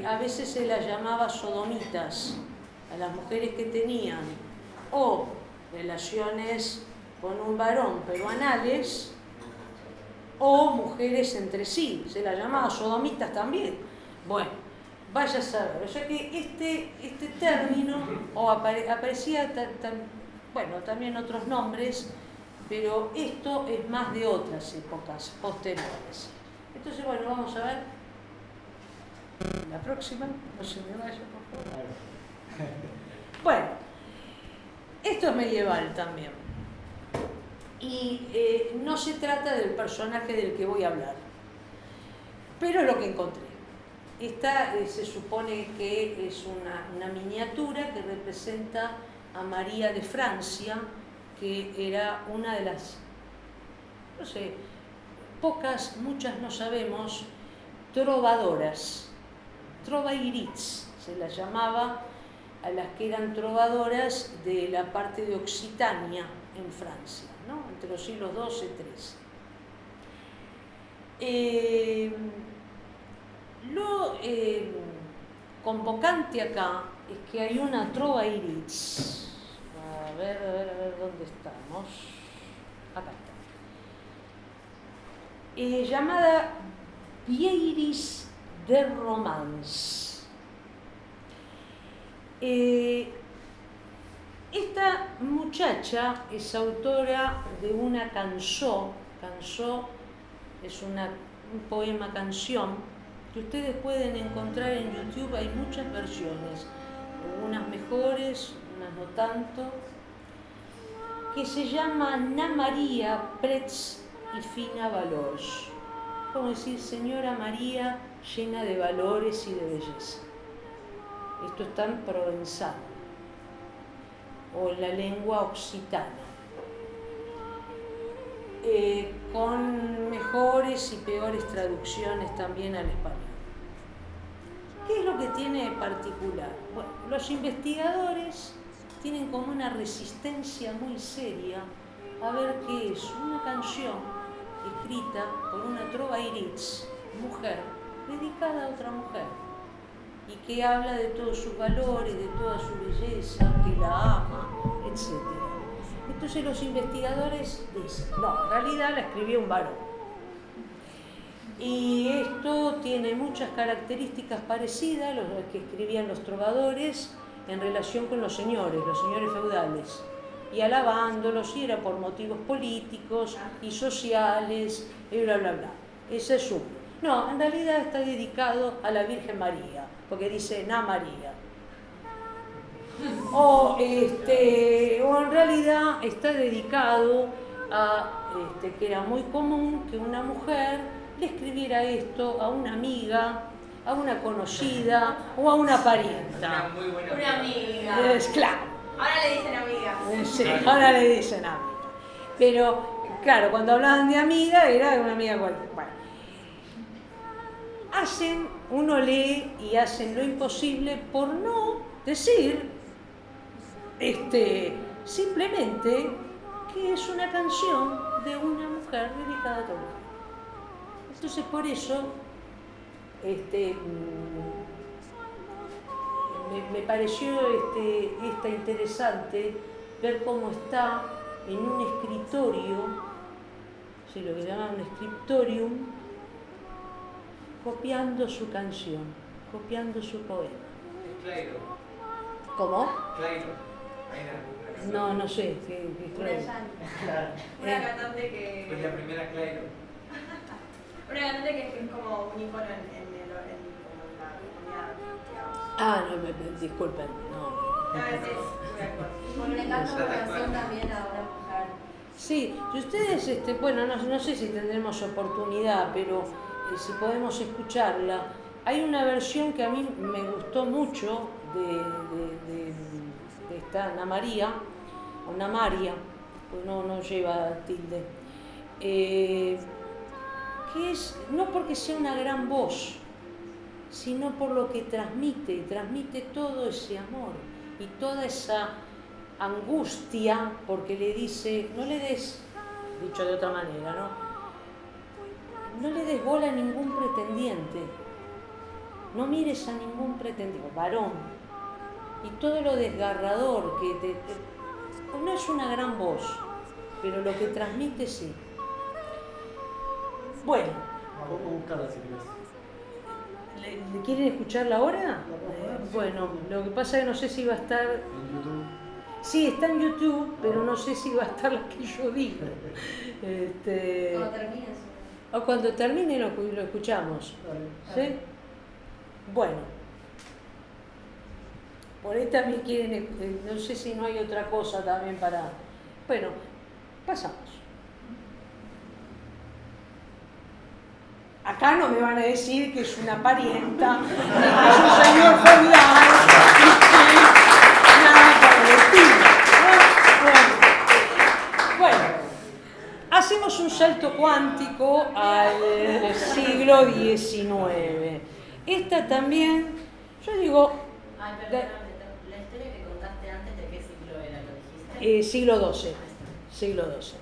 a veces se las llamaba sodomitas, a las mujeres que tenían o relaciones con un varón pero anales, o mujeres entre sí, se las llamaba sodomitas también. Bueno, vaya a saber, o sea que este término o aparecía bueno, también otros nombres, pero esto es más de otras épocas posteriores. Entonces, bueno, vamos a ver la próxima, no se me vaya, por favor. Bueno, esto es medieval también. Y no se trata del personaje del que voy a hablar, pero es lo que encontré. Esta se supone que es una miniatura que representa a María de Francia, que era una de las, no sé, pocas, muchas no sabemos, trovadoras, trovairits se las llamaba a las que eran trovadoras de la parte de Occitania en Francia, ¿no? Entre los siglos XII y XIII. Lo convocante acá es que hay una trovairits. A ver, ¿dónde estamos? Acá está. Llamada Vieillis de Romance. Esta muchacha es autora de una canción es un poema canción que ustedes pueden encontrar en YouTube, hay muchas versiones, algunas mejores, unas no tanto, que se llama Na Maria Prets y Fina Valors, como decir Señora María llena de valores y de belleza. Esto está en provenzal o en la lengua occitana, con mejores y peores traducciones también al español. ¿Qué es lo que tiene de particular? Bueno, los investigadores tienen como una resistencia muy seria a ver qué es una canción escrita por una trovairits, mujer, dedicada a otra mujer, y que habla de todos sus valores, de toda su belleza, que la ama, etc. Entonces los investigadores dicen, no, en realidad la escribió un varón. Y esto tiene muchas características parecidas a las que escribían los trovadores en relación con los señores feudales, y alabándolos, y era por motivos políticos y sociales, y bla, bla, bla. Ese es uno. No, en realidad está dedicado a la Virgen María, porque dice Na María. O en realidad está dedicado a que era muy común que una mujer le escribiera esto a una amiga, a una conocida o a una parienta. Una amiga. Es claro. Ahora le dicen amiga. Sí, ahora le dicen amiga. Pero, claro, cuando hablaban de amiga, era de una amiga cualquiera. Bueno. Uno lee y hacen lo imposible por no decir simplemente que es una canción de una mujer dedicada a otra mujer. Entonces, por eso me pareció interesante ver cómo está en un escritorio, sí, lo que llaman un scriptorium, copiando su canción, copiando su poema. Es Clairo. ¿Cómo? Clairo. No sé. Una cantante que... Fue la primera Clairo. Una cantante que es como un icono en la comunidad, digamos. Ah, no, disculpen, no. No, es una Bueno, le canto una canción también a una mujer. Sí, y ustedes, bueno, no sé si tendremos oportunidad, pero si podemos escucharla. Hay una versión que a mí me gustó mucho de esta Ana María, o Ana María, pues no lleva tilde, que es, no porque sea una gran voz, sino por lo que transmite todo ese amor y toda esa angustia, porque le dice, no le des dicho de otra manera, ¿no? No le des bola a ningún pretendiente, no mires a ningún pretendiente, varón, y todo lo desgarrador que no es una gran voz, pero lo que transmite sí. Bueno, Vamos a buscarla si querés. ¿le quieren escucharla ahora? Bueno, lo que pasa es que no sé si va a estar... En YouTube. Sí, está en YouTube, pero no sé si va a estar la que yo digo. Cuando termines. O cuando termine lo escuchamos. Dale. ¿Sí? Bueno. Por ahí también quieren... no sé si no hay otra cosa también para... Bueno, pasamos. Acá no me van a decir que es una parienta, que es un señor feudal, nada por el estilo. Bueno, hacemos un salto cuántico al siglo XIX. Esta también, yo digo, Ay, perdóname, la historia que contaste antes, ¿de qué siglo era? ¿Lo dijiste? siglo XII. Siglo XII.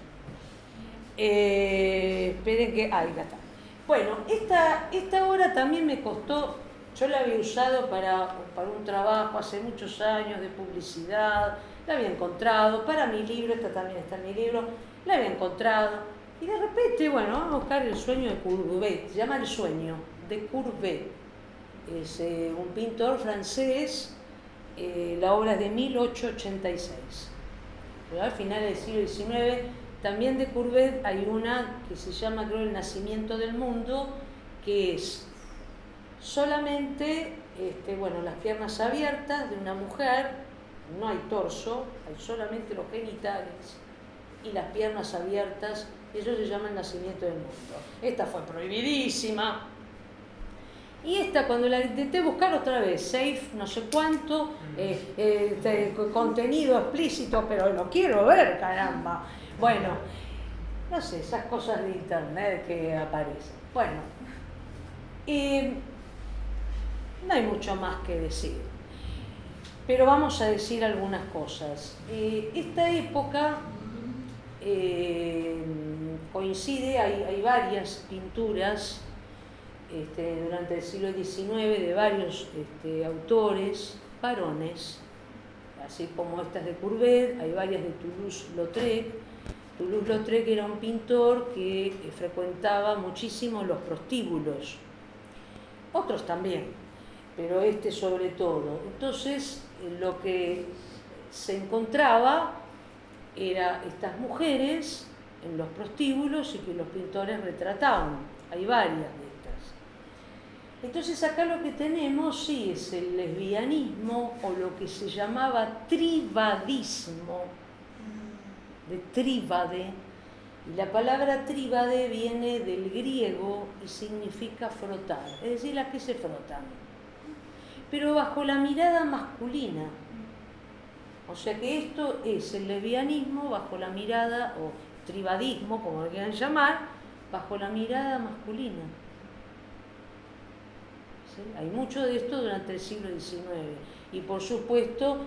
Esperen que... ahí está. Bueno, esta obra también me costó, yo la había usado para un trabajo hace muchos años de publicidad, la había encontrado, para mi libro, esta también está en mi libro, la había encontrado, y de repente, bueno, vamos a buscar El sueño de Courbet, se llama El sueño de Courbet, es un pintor francés, la obra es de 1886, pero al final del siglo XIX. También de Courbet hay una que se llama, creo, El nacimiento del mundo, que es solamente, las piernas abiertas de una mujer, no hay torso, hay solamente los genitales y las piernas abiertas, eso se llama El nacimiento del mundo. Esta fue prohibidísima. Y esta, cuando la intenté buscar otra vez, safe, no sé cuánto, contenido explícito, pero lo quiero ver, caramba. Bueno, no sé, esas cosas de internet que aparecen. Bueno, no hay mucho más que decir, pero vamos a decir algunas cosas. Esta época coincide, hay varias pinturas durante el siglo XIX de varios autores, varones, así como estas de Courbet, hay varias de Toulouse-Lautrec. Toulouse-Lautrec era un pintor que frecuentaba muchísimo los prostíbulos, otros también, pero este sobre todo. Entonces, lo que se encontraba era estas mujeres en los prostíbulos y que los pintores retrataban. Hay varias de estas. Entonces acá lo que tenemos sí es el lesbianismo o lo que se llamaba tribadismo, de tríbade, y la palabra tríbade viene del griego y significa frotar, es decir, las que se frotan, pero bajo la mirada masculina. O sea que esto es el lesbianismo bajo la mirada, o tribadismo, como lo quieran llamar, bajo la mirada masculina. ¿Sí? Hay mucho de esto durante el siglo XIX y por supuesto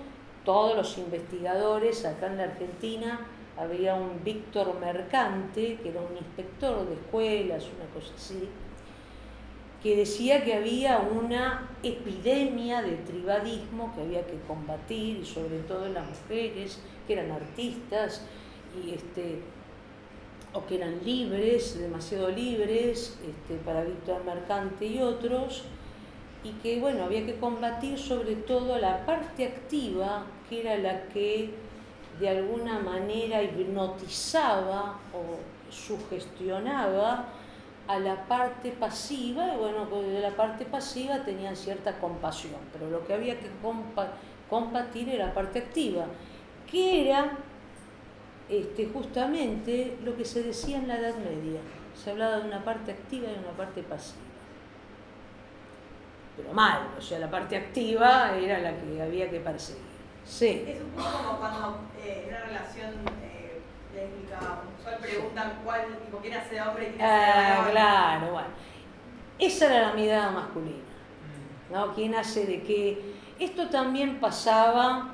todos los investigadores acá en la Argentina. Había un Víctor Mercante, que era un inspector de escuelas, una cosa así, que decía que había una epidemia de tribadismo que había que combatir, y sobre todo en las mujeres, que eran artistas, y o que eran libres, demasiado libres, para Víctor Mercante y otros, y que, bueno, había que combatir sobre todo la parte activa, que era la que de alguna manera hipnotizaba o sugestionaba a la parte pasiva, y bueno, de la parte pasiva tenían cierta compasión, pero lo que había que combatir era la parte activa, que era justamente lo que se decía en la Edad Media. Se hablaba de una parte activa y una parte pasiva. Pero mal, o sea, la parte activa era la que había que perseguir. Sí. Es un poco como cuando en una relación lésbica homosexual preguntan quién hace hombre y quién hace varón. Claro, bueno. Esa era la mirada masculina, ¿no? ¿Quién hace de qué? Esto también pasaba,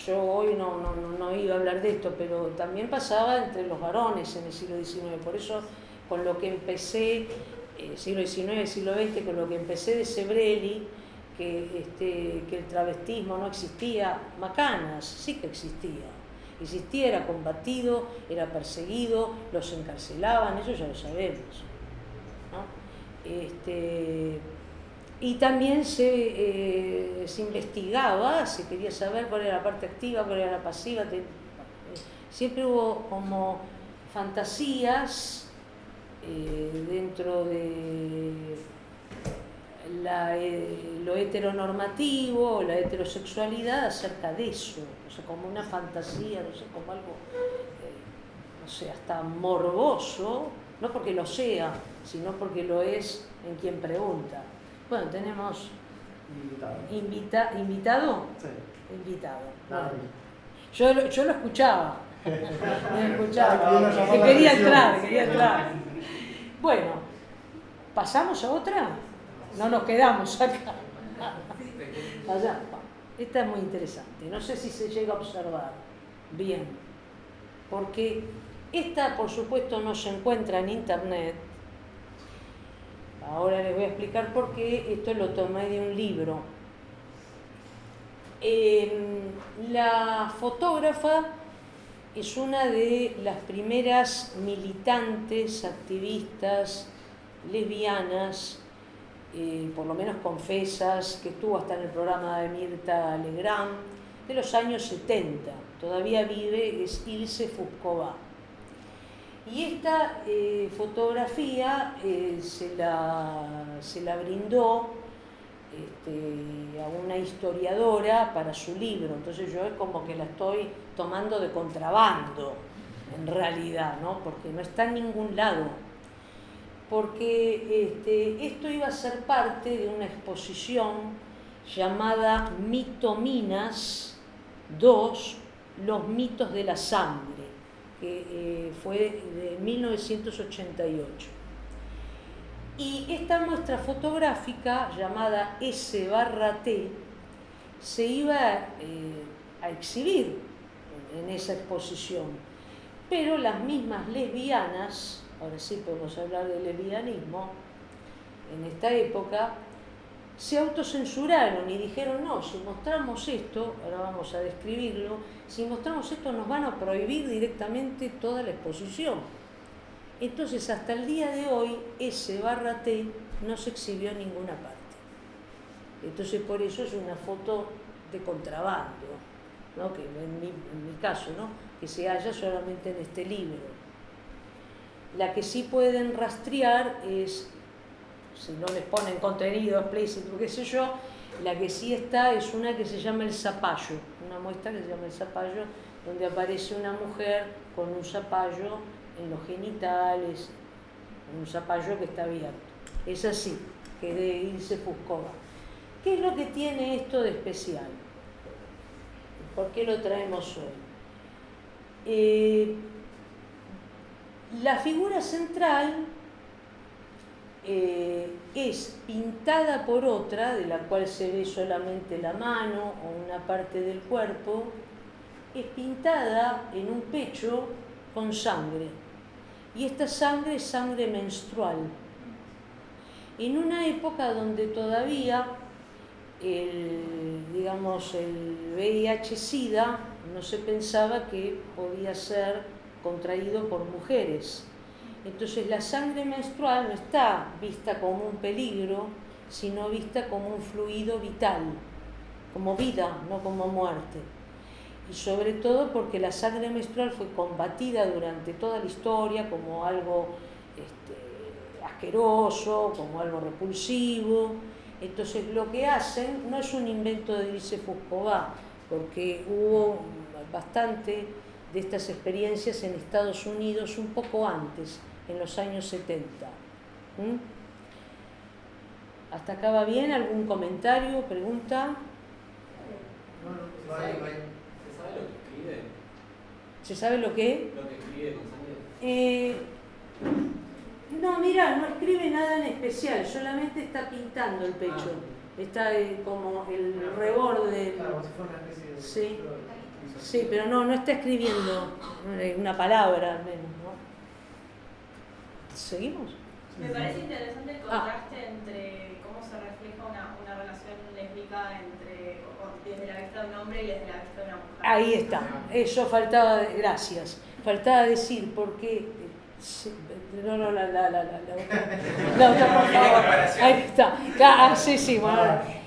yo hoy no iba a hablar de esto, pero también pasaba entre los varones en el siglo XIX. Por eso, con lo que empecé, siglo XIX, siglo XX, con lo que empecé de Sebrelli, que el travestismo no existía, macanas, sí que existía. Existía, era combatido, era perseguido, los encarcelaban, eso ya lo sabemos, ¿no? Y también se investigaba, se quería saber cuál era la parte activa, cuál era la pasiva. Siempre hubo como fantasías dentro de lo heteronormativo, la heterosexualidad acerca de eso, o sea, como una fantasía, no sé, como algo, no sé, hasta morboso, no porque lo sea, sino porque lo es en quien pregunta. Bueno, tenemos invitado. Sí. Invitado. Nada, Bueno, yo lo escuchaba. Ah, Que quería entrar. Bueno, ¿pasamos a otra? No nos quedamos acá. Allá. Esta es muy interesante. No sé si se llega a observar bien. Porque esta, por supuesto, no se encuentra en internet. Ahora les voy a explicar por qué. Esto lo tomé de un libro. La fotógrafa es una de las primeras militantes, activistas, lesbianas, por lo menos confesas, que estuvo hasta en el programa de Mirta Legrand, de los años 70. Todavía vive, es Ilse Fuscova. Y esta fotografía se la brindó a una historiadora para su libro, entonces yo es como que la estoy tomando de contrabando, en realidad, ¿no? Porque no está en ningún lado. Porque esto iba a ser parte de una exposición llamada Mitominas II, los mitos de la sangre, que fue de 1988. Y esta muestra fotográfica, llamada S/T, se iba a exhibir en esa exposición. Pero las mismas lesbianas, ahora sí podemos hablar de lesbianismo, en esta época, se autocensuraron y dijeron, no, si mostramos esto, ahora vamos a describirlo, si mostramos esto nos van a prohibir directamente toda la exposición. Entonces, hasta el día de hoy, S/T no se exhibió en ninguna parte. Entonces, por eso es una foto de contrabando, ¿no? Que en mi caso, ¿no? Que se halla solamente en este libro. La que sí pueden rastrear es, si no les ponen contenido explícito, qué sé yo, la que sí está es una que se llama El Zapallo, una muestra que se llama El Zapallo, donde aparece una mujer con un zapallo en los genitales, un zapallo que está abierto. Es así, que es de Ilse Fuscova. ¿Qué es lo que tiene esto de especial? ¿Por qué lo traemos hoy? La figura central es pintada por otra, de la cual se ve solamente la mano o una parte del cuerpo, es pintada en un pecho con sangre. Y esta sangre es sangre menstrual. En una época donde todavía el VIH-Sida no se pensaba que podía ser contraído por mujeres. Entonces la sangre menstrual no está vista como un peligro, sino vista como un fluido vital, como vida, no como muerte. Y sobre todo porque la sangre menstrual fue combatida durante toda la historia como algo asqueroso, como algo repulsivo. Entonces lo que hacen no es un invento de Ilse Fuscova, porque hubo bastante de estas experiencias en Estados Unidos un poco antes, en los años 70. ¿Hasta acá va bien? ¿Algún comentario, pregunta? ¿Se sabe lo que? Lo que escribe con sangre. No, mira, no escribe nada en especial, solamente está pintando el pecho. Está como el reborde. Claro, como si fuera una especie de... Sí. Sí, pero no está escribiendo una palabra al menos, ¿no? ¿Seguimos? Me parece interesante el contraste entre cómo se refleja una relación lésbica desde la vista de un hombre y desde la vista de una mujer. Ahí está, eso faltaba, gracias, faltaba decir porque... No, la otra, por favor. Ahí está, sí, bueno.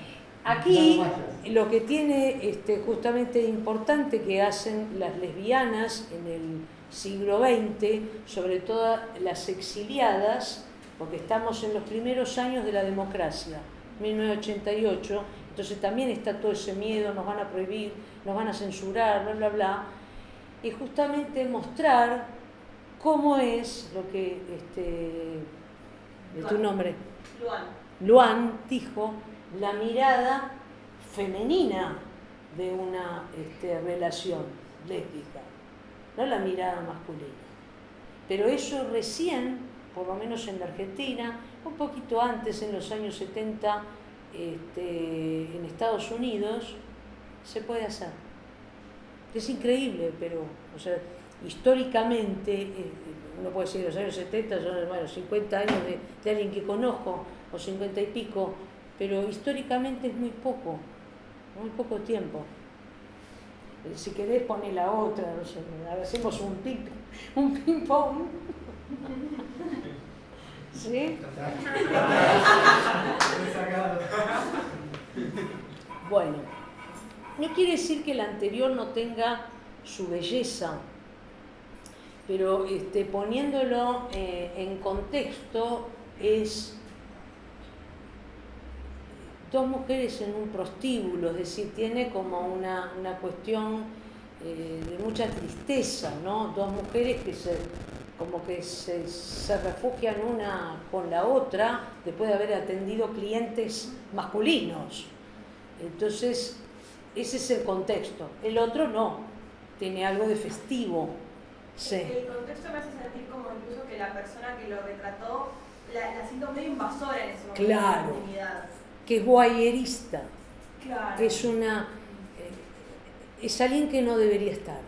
Aquí lo que tiene justamente importante que hacen las lesbianas en el siglo XX, sobre todo las exiliadas, porque estamos en los primeros años de la democracia, 1988, entonces también está todo ese miedo, nos van a prohibir, nos van a censurar, bla, bla, bla, y justamente mostrar cómo es lo que, de tu nombre, Luan dijo, la mirada femenina de una relación lésbica, no la mirada masculina. Pero eso recién, por lo menos en la Argentina, un poquito antes, en los años 70, en Estados Unidos, se puede hacer. Es increíble, pero, o sea, históricamente, uno puede decir los años 70 son, bueno, 50 años de alguien que conozco, o 50 y pico, pero históricamente es muy poco tiempo. Si querés poner la otra, no sé, hacemos un ping-pong. ¿Sí? Bueno, no quiere decir que el anterior no tenga su belleza, pero poniéndolo en contexto es dos mujeres en un prostíbulo, es decir, tiene como una cuestión de mucha tristeza, ¿no? Dos mujeres que se refugian una con la otra después de haber atendido clientes masculinos. Entonces, ese es el contexto. El otro no, tiene algo de festivo. Sí. El contexto me hace sentir como incluso que la persona que lo retrató la siento medio invasora en ese momento. Claro. De la intimidad. Que es voyerista. Claro. Es alguien que no debería estar.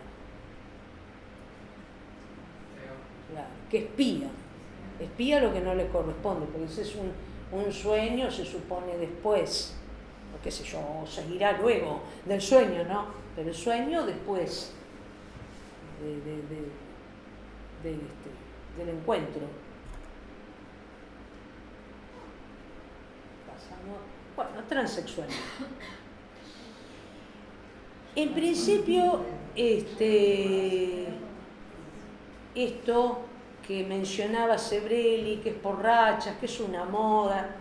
Claro, que espía lo que no le corresponde, porque ese es un sueño, se supone después, o qué sé yo, seguirá luego del sueño, ¿no? Pero el sueño después del encuentro. Pasamos, bueno, transexualidad. En principio, esto que mencionaba Sebrelli, que es por rachas, que es una moda,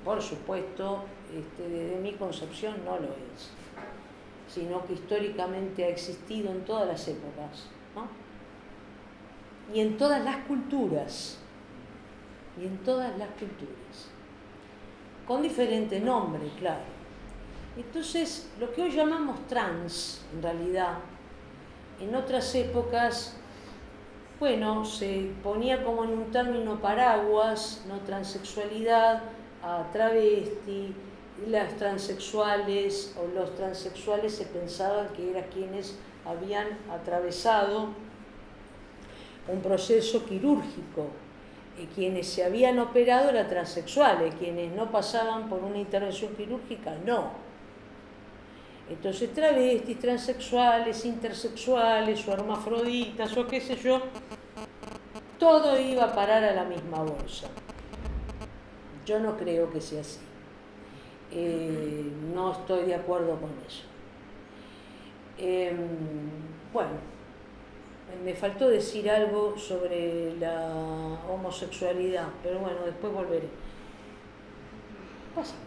por supuesto, desde mi concepción no lo es, sino que históricamente ha existido en todas las épocas, ¿no? Y en todas las culturas, con diferente nombre, claro. Entonces, lo que hoy llamamos trans, en realidad, en otras épocas, bueno, se ponía como en un término paraguas, ¿no? Transexualidad, a travesti, las transexuales o los transexuales se pensaban que eran quienes habían atravesado un proceso quirúrgico, quienes se habían operado eran transexuales, quienes no pasaban por una intervención quirúrgica, no. Entonces travestis, transexuales, intersexuales o hermafroditas o qué sé yo, todo iba a parar a la misma bolsa. Yo no creo que sea así. No estoy de acuerdo con eso. Bueno, me faltó decir algo sobre la homosexualidad, pero bueno, después volveré. Pasamos.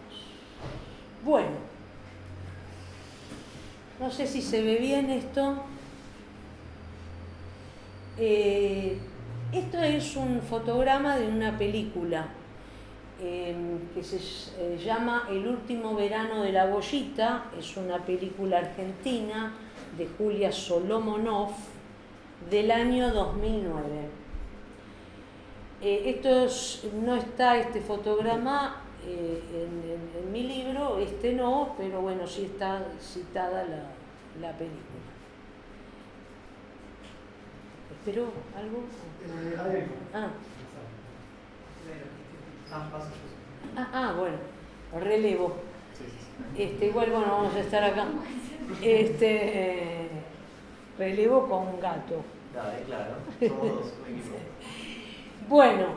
Bueno. No sé si se ve bien esto. Esto es un fotograma de una película que se llama El último verano de la bollita. Es una película argentina de Julia Solomonov del año 2009. No está este fotograma en mi libro, no, pero bueno, sí está citada la película. ¿Esperó algo? Hay algo. Bueno, relevo. Sí. Igual, bueno, vamos a estar acá. Relevo con un gato. Dale, claro. Somos dos, un equipo. Bueno,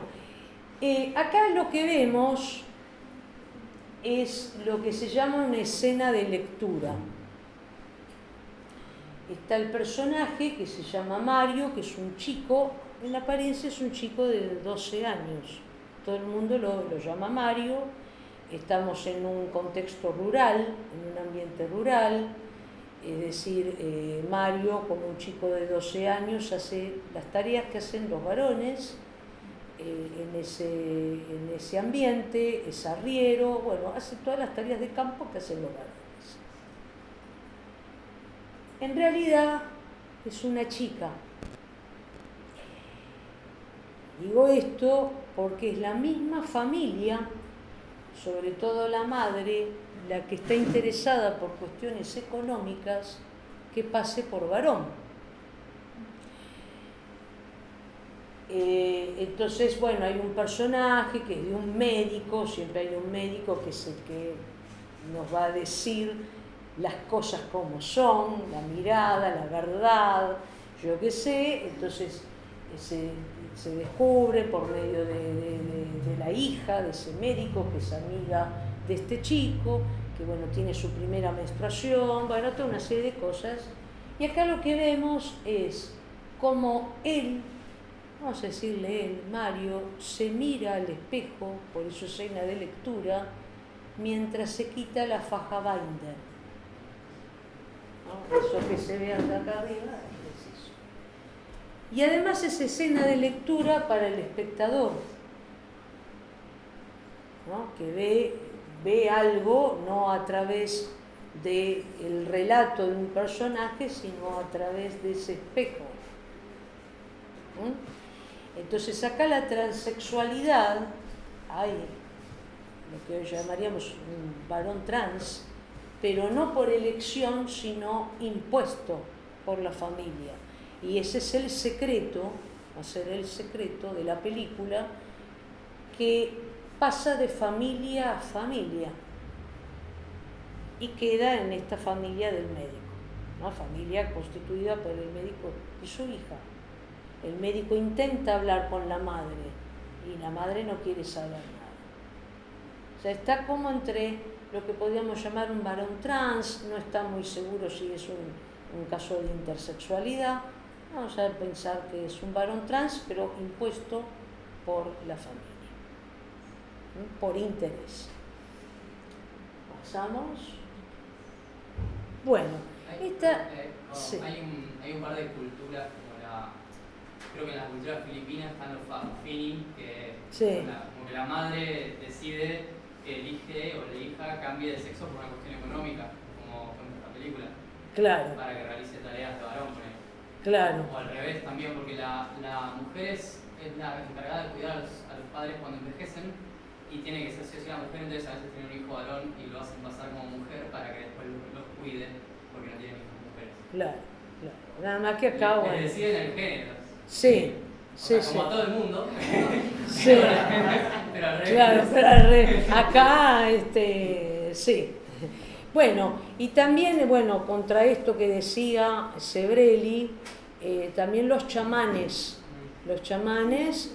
acá lo que vemos es lo que se llama una escena de lectura. Está el personaje que se llama Mario, que es un chico, en apariencia es un chico de 12 años. Todo el mundo lo llama Mario. Estamos en un contexto rural, en un ambiente rural. Es decir, Mario, como un chico de 12 años, hace las tareas que hacen los varones en ese ambiente, es arriero, bueno, hace todas las tareas de campo que hacen los varones. En realidad es una chica. Digo esto porque es la misma familia, sobre todo la madre, la que está interesada por cuestiones económicas, que pase por varón. Entonces, bueno, hay un personaje que es de un médico, siempre hay un médico que es el que nos va a decir las cosas como son, la mirada, la verdad, yo qué sé. Entonces se descubre por medio de la hija de ese médico, que es amiga de este chico, que bueno, tiene su primera menstruación, bueno, toda una serie de cosas. Y acá lo que vemos es cómo él, vamos a decirle él, Mario, se mira al espejo, por eso escena de lectura, mientras se quita la faja binder. ¿No? Eso que se ve hasta acá arriba es eso. Y además es escena de lectura para el espectador, ¿no? Que ve algo no a través del relato de un personaje, sino a través de ese espejo. Entonces acá la transexualidad, hay lo que hoy llamaríamos un varón trans, pero no por elección, sino impuesto por la familia. Y ese es el secreto, va a ser el secreto de la película, que pasa de familia a familia y queda en esta familia del médico, una familia constituida por el médico y su hija. El médico intenta hablar con la madre y la madre no quiere saber nada. O sea, está como entre lo que podríamos llamar un varón trans, no está muy seguro si es un caso de intersexualidad. Vamos a pensar que es un varón trans, pero impuesto por la familia, por interés. Pasamos. Bueno, esta... sí. Hay un par de culturas, creo que en la cultura filipina están los fafini, que sí. Como que la madre decide que elige o la hija cambie de sexo por una cuestión económica, como en esta película. Claro. Para que realice tareas de varón, por ejemplo. Claro. O al revés también, porque la mujer es la encargada de cuidar a los padres cuando envejecen y tiene que ser sí o sí la mujer, entonces a veces tiene un hijo varón y lo hacen pasar como mujer para que después los cuide porque no tienen hijos mujeres. Claro, claro. Nada más que acá, bueno. Deciden el género. Sí, sí, o sea, sí. como a todo el mundo. Sí. Pero al revés. Claro, pero al revés. Acá, sí. Bueno, y también, bueno, contra esto que decía Sebrelli, también los chamanes. Los chamanes,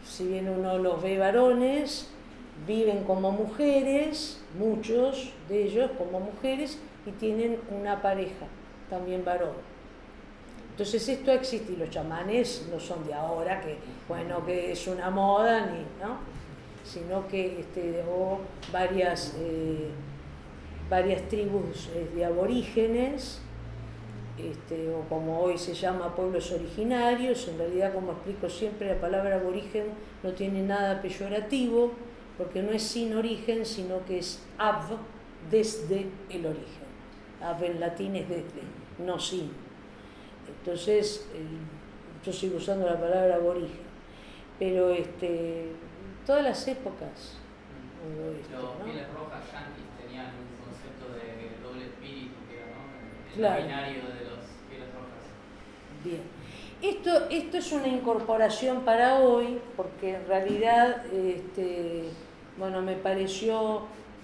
si bien uno los ve varones, viven como mujeres, muchos de ellos como mujeres, y tienen una pareja, también varón. Entonces esto existe, y los chamanes no son de ahora, que bueno, que es una moda, ¿no? Sino que varias tribus de aborígenes, o como hoy se llama pueblos originarios. En realidad, como explico siempre, la palabra aborigen no tiene nada peyorativo, porque no es sin origen, sino que es ab, desde el origen. Ab en latín es desde, no sin. Entonces, yo sigo usando la palabra aborigen, pero todas las épocas hubo esto, Los ¿no? pieles rojas yanquis tenían un concepto concepto de doble espíritu, que era, ¿no? El Claro. binario de los pieles rojas. Bien. Esto es una incorporación para hoy, porque en realidad, bueno, me pareció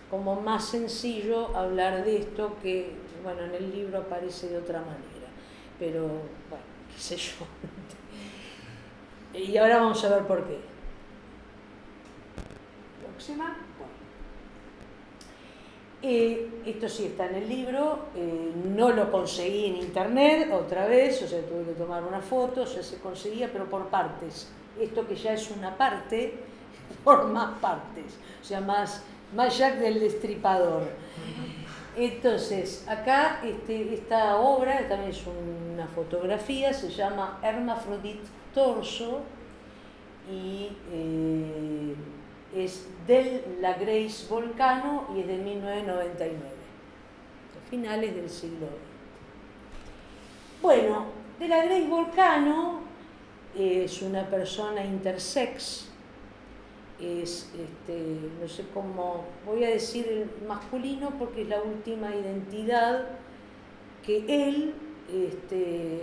como más sencillo hablar de esto que, bueno, en el libro aparece de otra manera, pero, bueno, qué sé yo. Y ahora vamos a ver por qué. Próxima. Esto sí está en el libro, no lo conseguí en internet otra vez, o sea, tuve que tomar una foto, o sea, se conseguía, pero por partes. Esto que ya es una parte, por más partes, o sea, más Jack del Destripador. Entonces, acá esta obra también es una fotografía, se llama Hermaphrodite Torso y es de la Grace Volcano y es de 1999, a finales del siglo XX. Bueno, de la Grace Volcano es una persona intersex, es, no sé cómo, voy a decir el masculino porque es la última identidad que él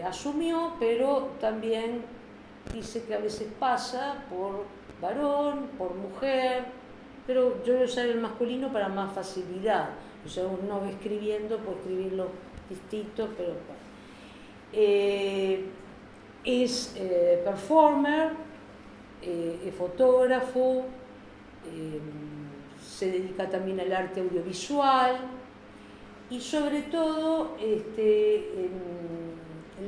asumió, pero también dice que a veces pasa por varón, por mujer, pero yo voy a usar el masculino para más facilidad, o sea, uno va escribiendo, puede escribirlo distinto, pero bueno. Es performer, es fotógrafo, se dedica también al arte audiovisual y sobre todo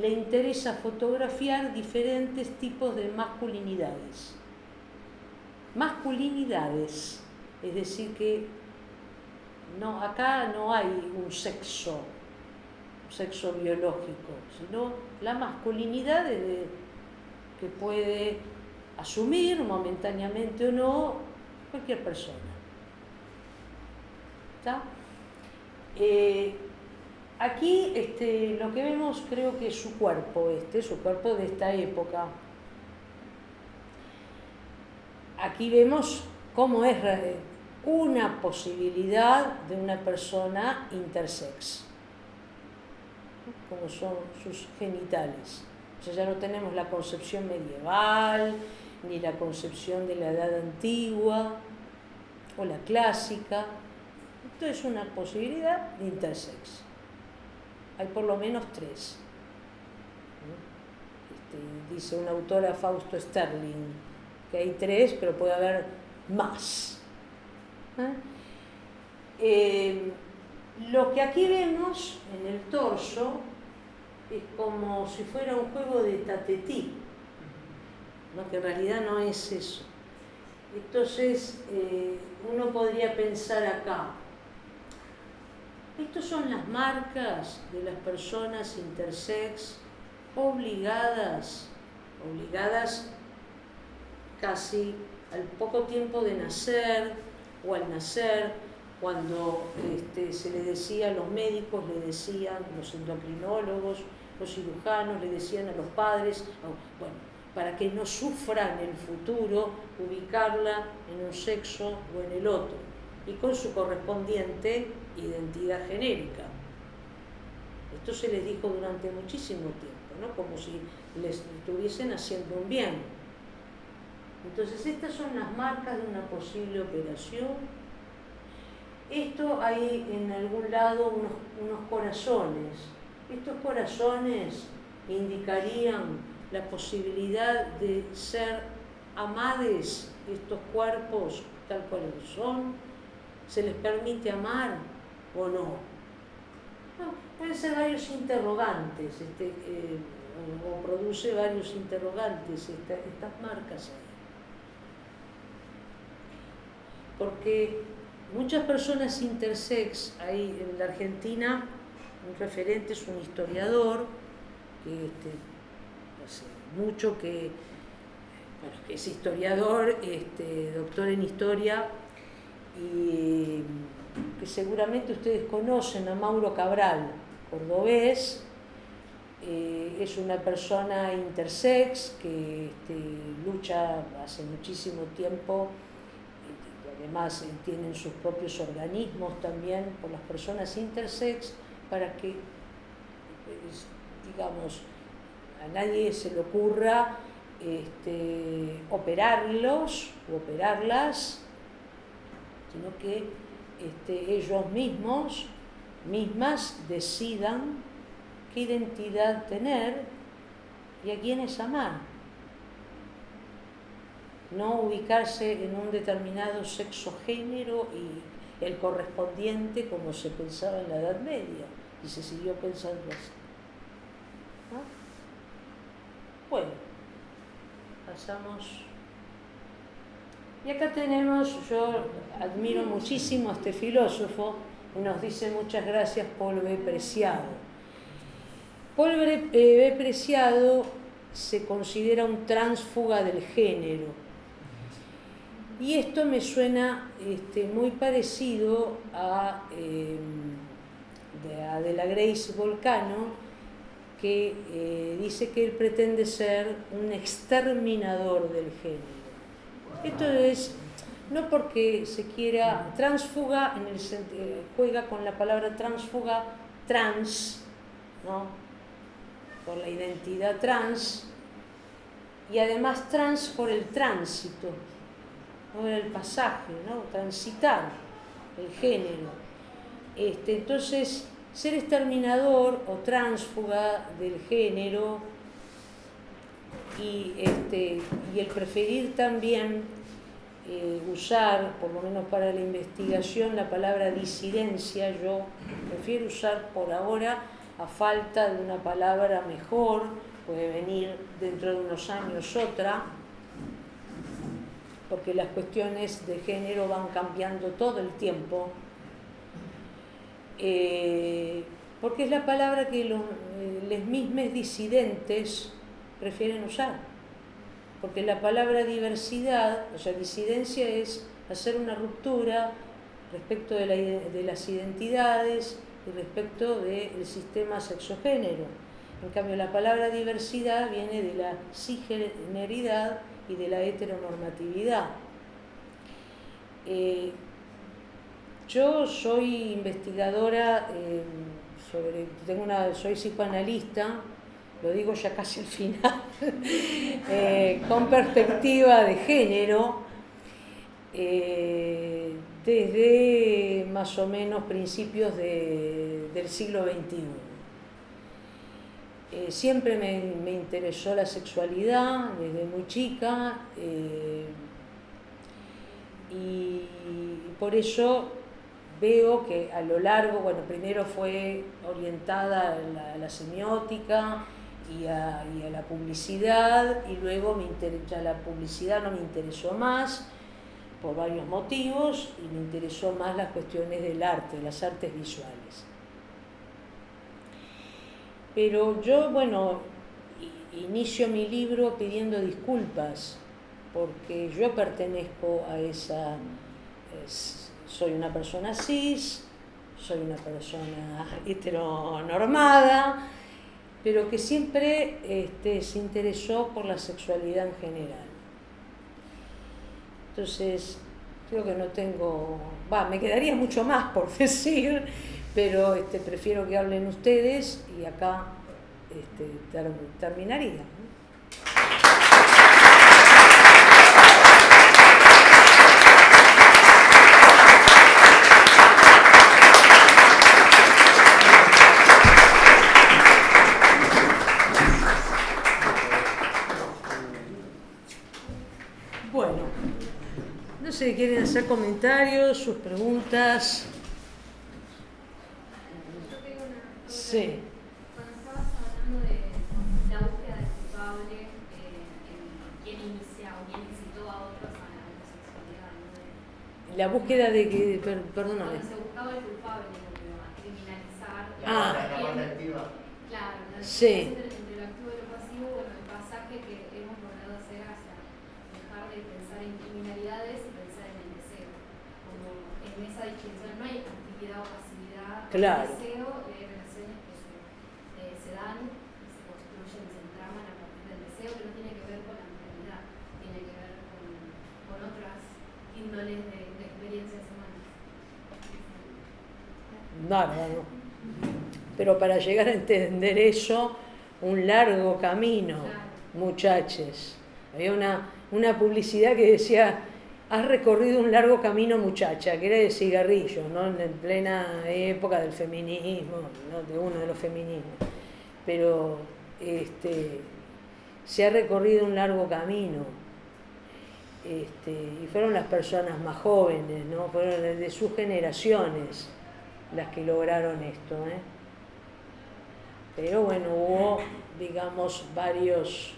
le interesa fotografiar diferentes tipos de masculinidades. Masculinidades, es decir que no, acá no hay un sexo biológico, sino la masculinidad que puede asumir momentáneamente o no cualquier persona. ¿Está? Aquí lo que vemos creo que es su cuerpo de esta época. Aquí vemos cómo es una posibilidad de una persona intersex, como son sus genitales. O sea, ya no tenemos la concepción medieval, ni la concepción de la edad antigua, o la clásica. Esto es una posibilidad de intersex. Hay por lo menos 3. Dice una autora, Fausto Sterling, que hay 3, pero puede haber más. Lo que aquí vemos en el torso es como si fuera un juego de tatetí, ¿no? Que en realidad no es eso. Entonces, uno podría pensar acá, estas son las marcas de las personas intersex obligadas casi al poco tiempo de nacer o al nacer, cuando se le decía, los médicos le decían, los endocrinólogos, los cirujanos le decían a los padres, bueno, para que no sufran en el futuro ubicarla en un sexo o en el otro, y con su correspondiente identidad genérica. Esto se les dijo durante muchísimo tiempo, ¿no? Como si les estuviesen haciendo un bien. Entonces, estas son las marcas de una posible operación. Esto hay en algún lado unos corazones. Estos corazones indicarían la posibilidad de ser amades estos cuerpos tal cual son. ¿Se les permite amar o no? No, pueden ser varios interrogantes, o produce varios interrogantes estas marcas ahí. Porque muchas personas intersex, hay en la Argentina, un referente es un historiador, que hace mucho que es historiador, doctor en historia, y que seguramente ustedes conocen, a Mauro Cabral, cordobés. Es una persona intersex que lucha hace muchísimo tiempo, además tienen sus propios organismos también por las personas intersex, para que, digamos, a nadie se le ocurra operarlos o operarlas, sino que ellos mismas decidan qué identidad tener y a quiénes amar. No ubicarse en un determinado sexo género y el correspondiente como se pensaba en la Edad Media y se siguió pensando así. ¿No? Bueno, pasamos. Y acá tenemos, yo admiro muchísimo a este filósofo y nos dice muchas gracias Paul B. Preciado. Paul B. Preciado se considera un tránsfuga del género. Y esto me suena muy parecido a de la Grace Volcano, que dice que él pretende ser un exterminador del género. Esto es, no porque se quiera, tránsfuga, juega con la palabra tránsfuga, trans, ¿no? Por la identidad trans, y además trans por el tránsito, ¿no? El pasaje, ¿no? Transitar el género. Entonces, ser exterminador o tránsfuga del género y el preferir también usar, por lo menos para la investigación, la palabra disidencia, yo prefiero usar por ahora, a falta de una palabra mejor, puede venir dentro de unos años otra, porque las cuestiones de género van cambiando todo el tiempo, porque es la palabra que los mismos disidentes prefieren usar, porque la palabra diversidad, o sea, disidencia es hacer una ruptura respecto de las identidades y respecto del sistema sexogénero. En cambio, la palabra diversidad viene de la cisgeneridad y de la heteronormatividad. Yo soy investigadora, soy psicoanalista, lo digo ya casi al final, con perspectiva de género, desde más o menos principios del siglo XXI. Siempre me interesó la sexualidad desde muy chica y por eso veo que a lo largo, bueno, primero fue orientada a la semiótica y a la publicidad, y luego ya la publicidad no me interesó más por varios motivos y me interesó más las cuestiones del arte, las artes visuales. Pero yo, bueno, inicio mi libro pidiendo disculpas porque yo pertenezco a esa... soy una persona cis, soy una persona heteronormada, pero que siempre se interesó por la sexualidad en general. Entonces, creo que no tengo... me quedaría mucho más por decir, pero prefiero que hablen ustedes y acá terminaría, ¿no? Bueno, no sé, ¿quieren hacer comentarios, sus preguntas? Yo tengo una... Sí. Cuando estabas hablando de la búsqueda del culpable, quién inicia o quién incitó a otros a la homosexualidad, ¿no? La búsqueda de que... Perdóname. Cuando se buscaba el culpable, a criminalizar... La parte activa. Claro, la Sí. diferencia entre lo activo y lo pasivo, bueno, el pasaje que hemos logrado hacer hacia dejar de pensar en criminalidades y pensar en el deseo. Como en esa distinción no hay actividad o pasividad. Claro. El deseo y hay relaciones que se dan y se construyen y se entraman a partir del deseo, que no tiene que ver con la moralidad, tiene que ver con otras índoles de bárbaro. Pero para llegar a entender eso, un largo camino, muchachos. Había una publicidad que decía, has recorrido un largo camino, muchacha, que era de cigarrillos, ¿no? En plena época del feminismo, ¿no? De uno de los feminismos. Pero se ha recorrido un largo camino. Y fueron las personas más jóvenes, ¿no? Fueron de sus generaciones las que lograron esto, ¿eh? Pero bueno, hubo, digamos, varias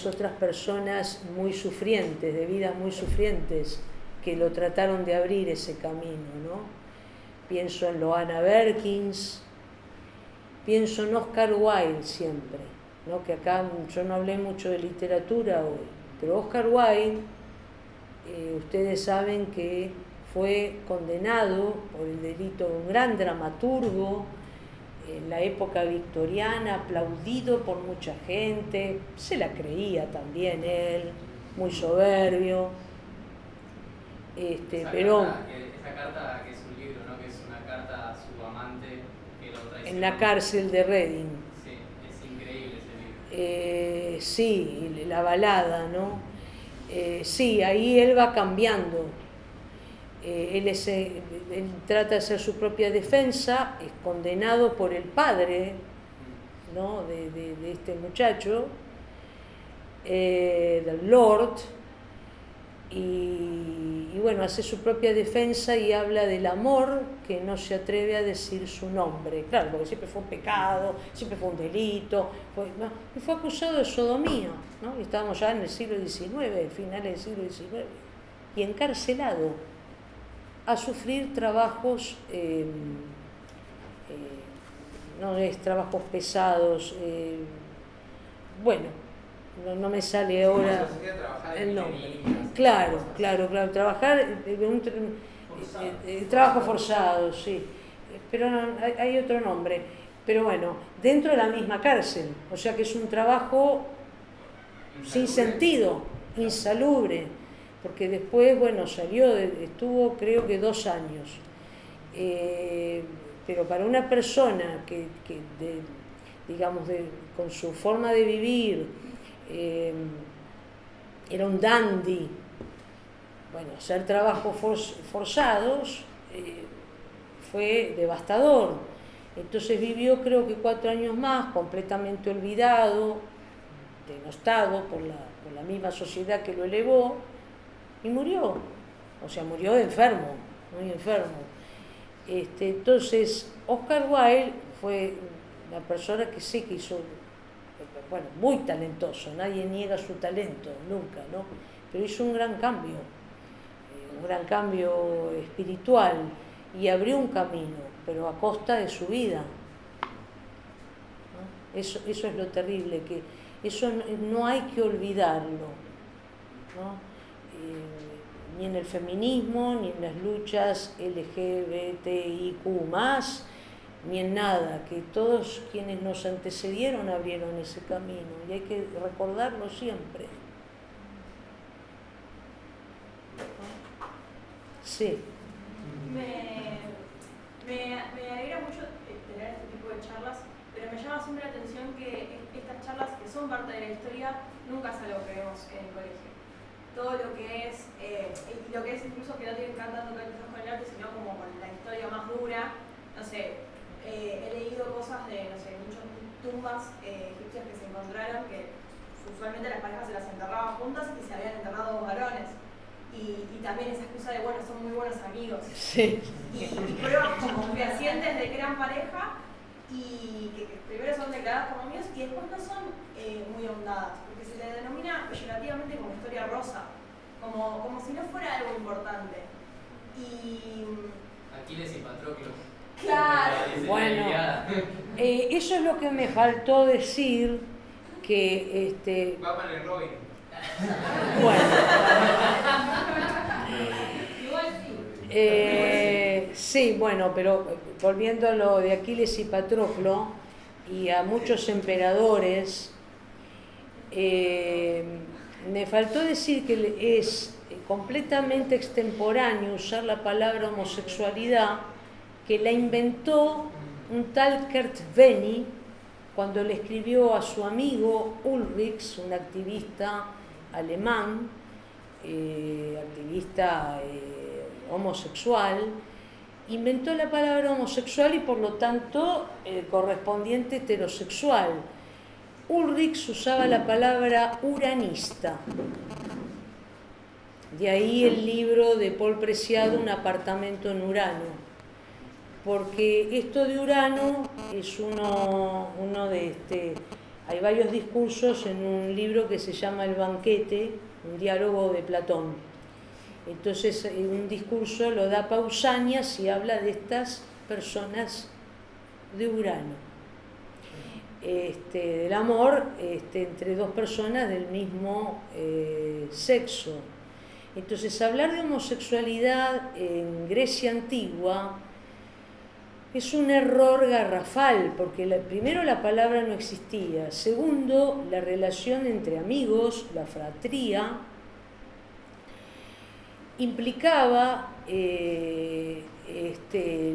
otras personas muy sufrientes, de vidas muy sufrientes, que lo trataron de abrir ese camino, ¿no? Pienso en Loana Berkins, pienso en Oscar Wilde siempre, ¿no? Que acá yo no hablé mucho de literatura hoy, pero Oscar Wilde, ustedes saben que fue condenado por el delito de un gran dramaturgo en la época victoriana, aplaudido por mucha gente, se la creía también él, muy soberbio. Esa carta que es un libro, ¿no? Que es una carta a su amante que lo traicionó. En la cárcel de Reading. Sí, es increíble ese libro. Sí, la balada, ¿no? Sí, ahí él va cambiando. Él trata de hacer su propia defensa, es condenado por el padre, ¿no? de este muchacho, del Lord, y bueno, hace su propia defensa y habla del amor que no se atreve a decir su nombre, claro, porque siempre fue un pecado, siempre fue un delito, y fue acusado de sodomía, ¿no? Y estábamos ya en el siglo XIX, finales del siglo XIX, y encarcelado a sufrir trabajos, no es trabajos pesados, bueno, no me sale ahora el nombre. Claro, trabajar, trabajo forzado, sí, pero no, hay otro nombre, pero bueno, dentro de la misma cárcel, o sea que es un trabajo sin sentido, insalubre. Porque después, bueno, estuvo creo que 2 años. Pero para una persona con su forma de vivir, era un dandy, bueno, hacer trabajos forzados fue devastador. Entonces vivió creo que 4 años más, completamente olvidado, denostado por la misma sociedad que lo elevó, y murió, o sea, murió de enfermo, muy enfermo. Entonces, Oscar Wilde fue una persona que sí que hizo, bueno, muy talentoso, nadie niega su talento, nunca, ¿no? Pero hizo un gran cambio espiritual, y abrió un camino, pero a costa de su vida, ¿no? Eso es lo terrible, que eso no hay que olvidarlo, ¿no? Ni en el feminismo, ni en las luchas LGBTIQ+, ni en nada, que todos quienes nos antecedieron abrieron ese camino, y hay que recordarlo siempre. Sí. Me alegra mucho tener este tipo de charlas, pero me llama siempre la atención que estas charlas, que son parte de la historia, nunca es algo que vemos en el colegio. Todo lo que es, y lo que es incluso que no tienen cantando quizás con el arte, sino como con la historia más dura. No sé, he leído cosas de, no sé, muchas tumbas egipcias que se encontraron, que usualmente las parejas se las enterraban juntas y se habían enterrado 2 varones. Y también esa excusa de, bueno, son muy buenos amigos. Sí. Y pruebas como fehacientes de que eran pareja, y que primero son declaradas como amigos y después no son muy ahondadas, porque se le denomina peyorativamente como historia rosa, como si no fuera algo importante. Y Aquiles y Patroclo. claro. Bueno, eso es lo que me faltó decir, que Batman y Robin. bueno. Igual sí. Sí, bueno, pero volviendo a lo de Aquiles y Patroclo y a muchos emperadores, me faltó decir completamente extemporáneo usar la palabra homosexualidad, que la inventó un tal Kurt Wenny cuando le escribió a su amigo Ulrich, un activista alemán, activista homosexual. Inventó la palabra homosexual y por lo tanto correspondiente heterosexual. Ulrich usaba la palabra uranista. De ahí el libro de Paul Preciado, Un apartamento en Urano. Porque esto de Urano es uno de hay varios discursos en un libro que se llama El banquete, un diálogo de Platón. Entonces un discurso lo da Pausanias y habla de estas personas de Urano, del amor entre dos personas del mismo sexo. Entonces hablar de homosexualidad en Grecia antigua es un error garrafal, porque primero la palabra no existía, segundo la relación entre amigos, la fratría, implicaba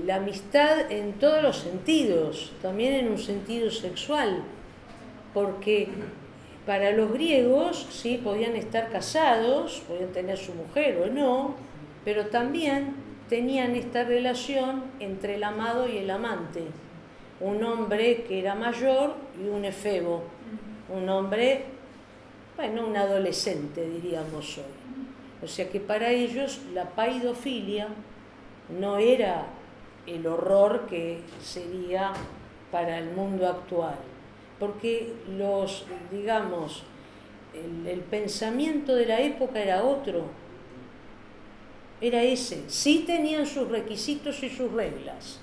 la amistad en todos los sentidos, también en un sentido sexual, porque para los griegos sí podían estar casados, podían tener su mujer o no, pero también tenían esta relación entre el amado y el amante, un hombre que era mayor y un efebo, un hombre, bueno, un adolescente diríamos hoy. O sea que para ellos la paidofilia no era el horror que sería para el mundo actual, porque el pensamiento de la época era otro, era ese. Sí tenían sus requisitos y sus reglas.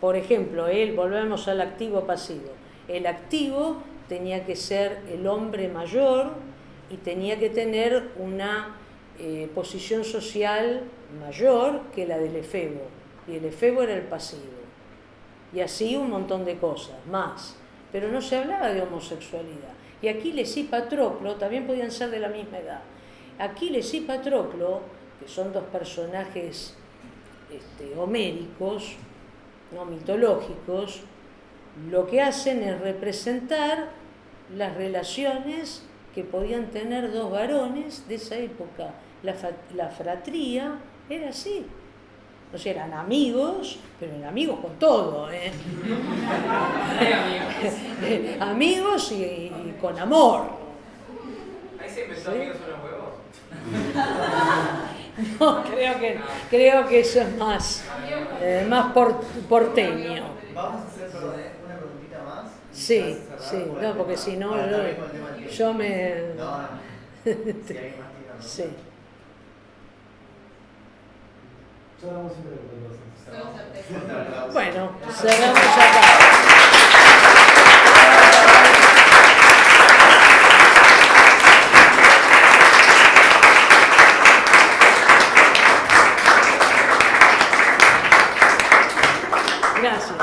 Por ejemplo, volvemos al activo pasivo. El activo tenía que ser el hombre mayor y tenía que tener una posición social mayor que la del efebo, y el efebo era el pasivo, y así un montón de cosas más, pero no se hablaba de homosexualidad. Y Aquiles y Patroclo también podían ser de la misma edad. Aquiles y Patroclo, que son dos personajes homéricos, no mitológicos, lo que hacen es representar las relaciones que podían tener dos varones de esa época. La fratría era así. O sea, eran amigos, pero eran amigos con todo, amigos y con amor. Ahí se inventó ¿Sí? amigos son los huevos. No, creo que eso es más porteño. Vamos a hacer, perdón, una preguntita más. Sí, Para cerrar, sí, por no, ahí. porque si no, Para estar bien con el tema del tiempo. yo me... No. Si hay más tiempo. Sí. Cerramos siempre con cosas. Bueno, cerramos acá. Gracias.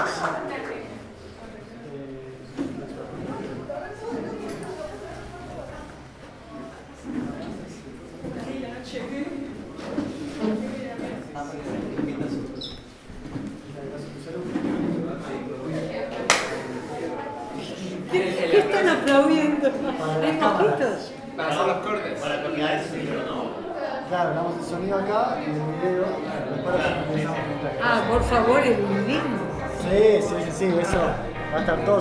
¿Qué están aplaudiendo? ¿Hay mojitos? Para hacer los cortes. Para calidad de sonido, ¿no? Claro, damos el sonido acá y el video. Después empezamos a contar. Ah, por favor, el mismo. Sí, eso va a estar todo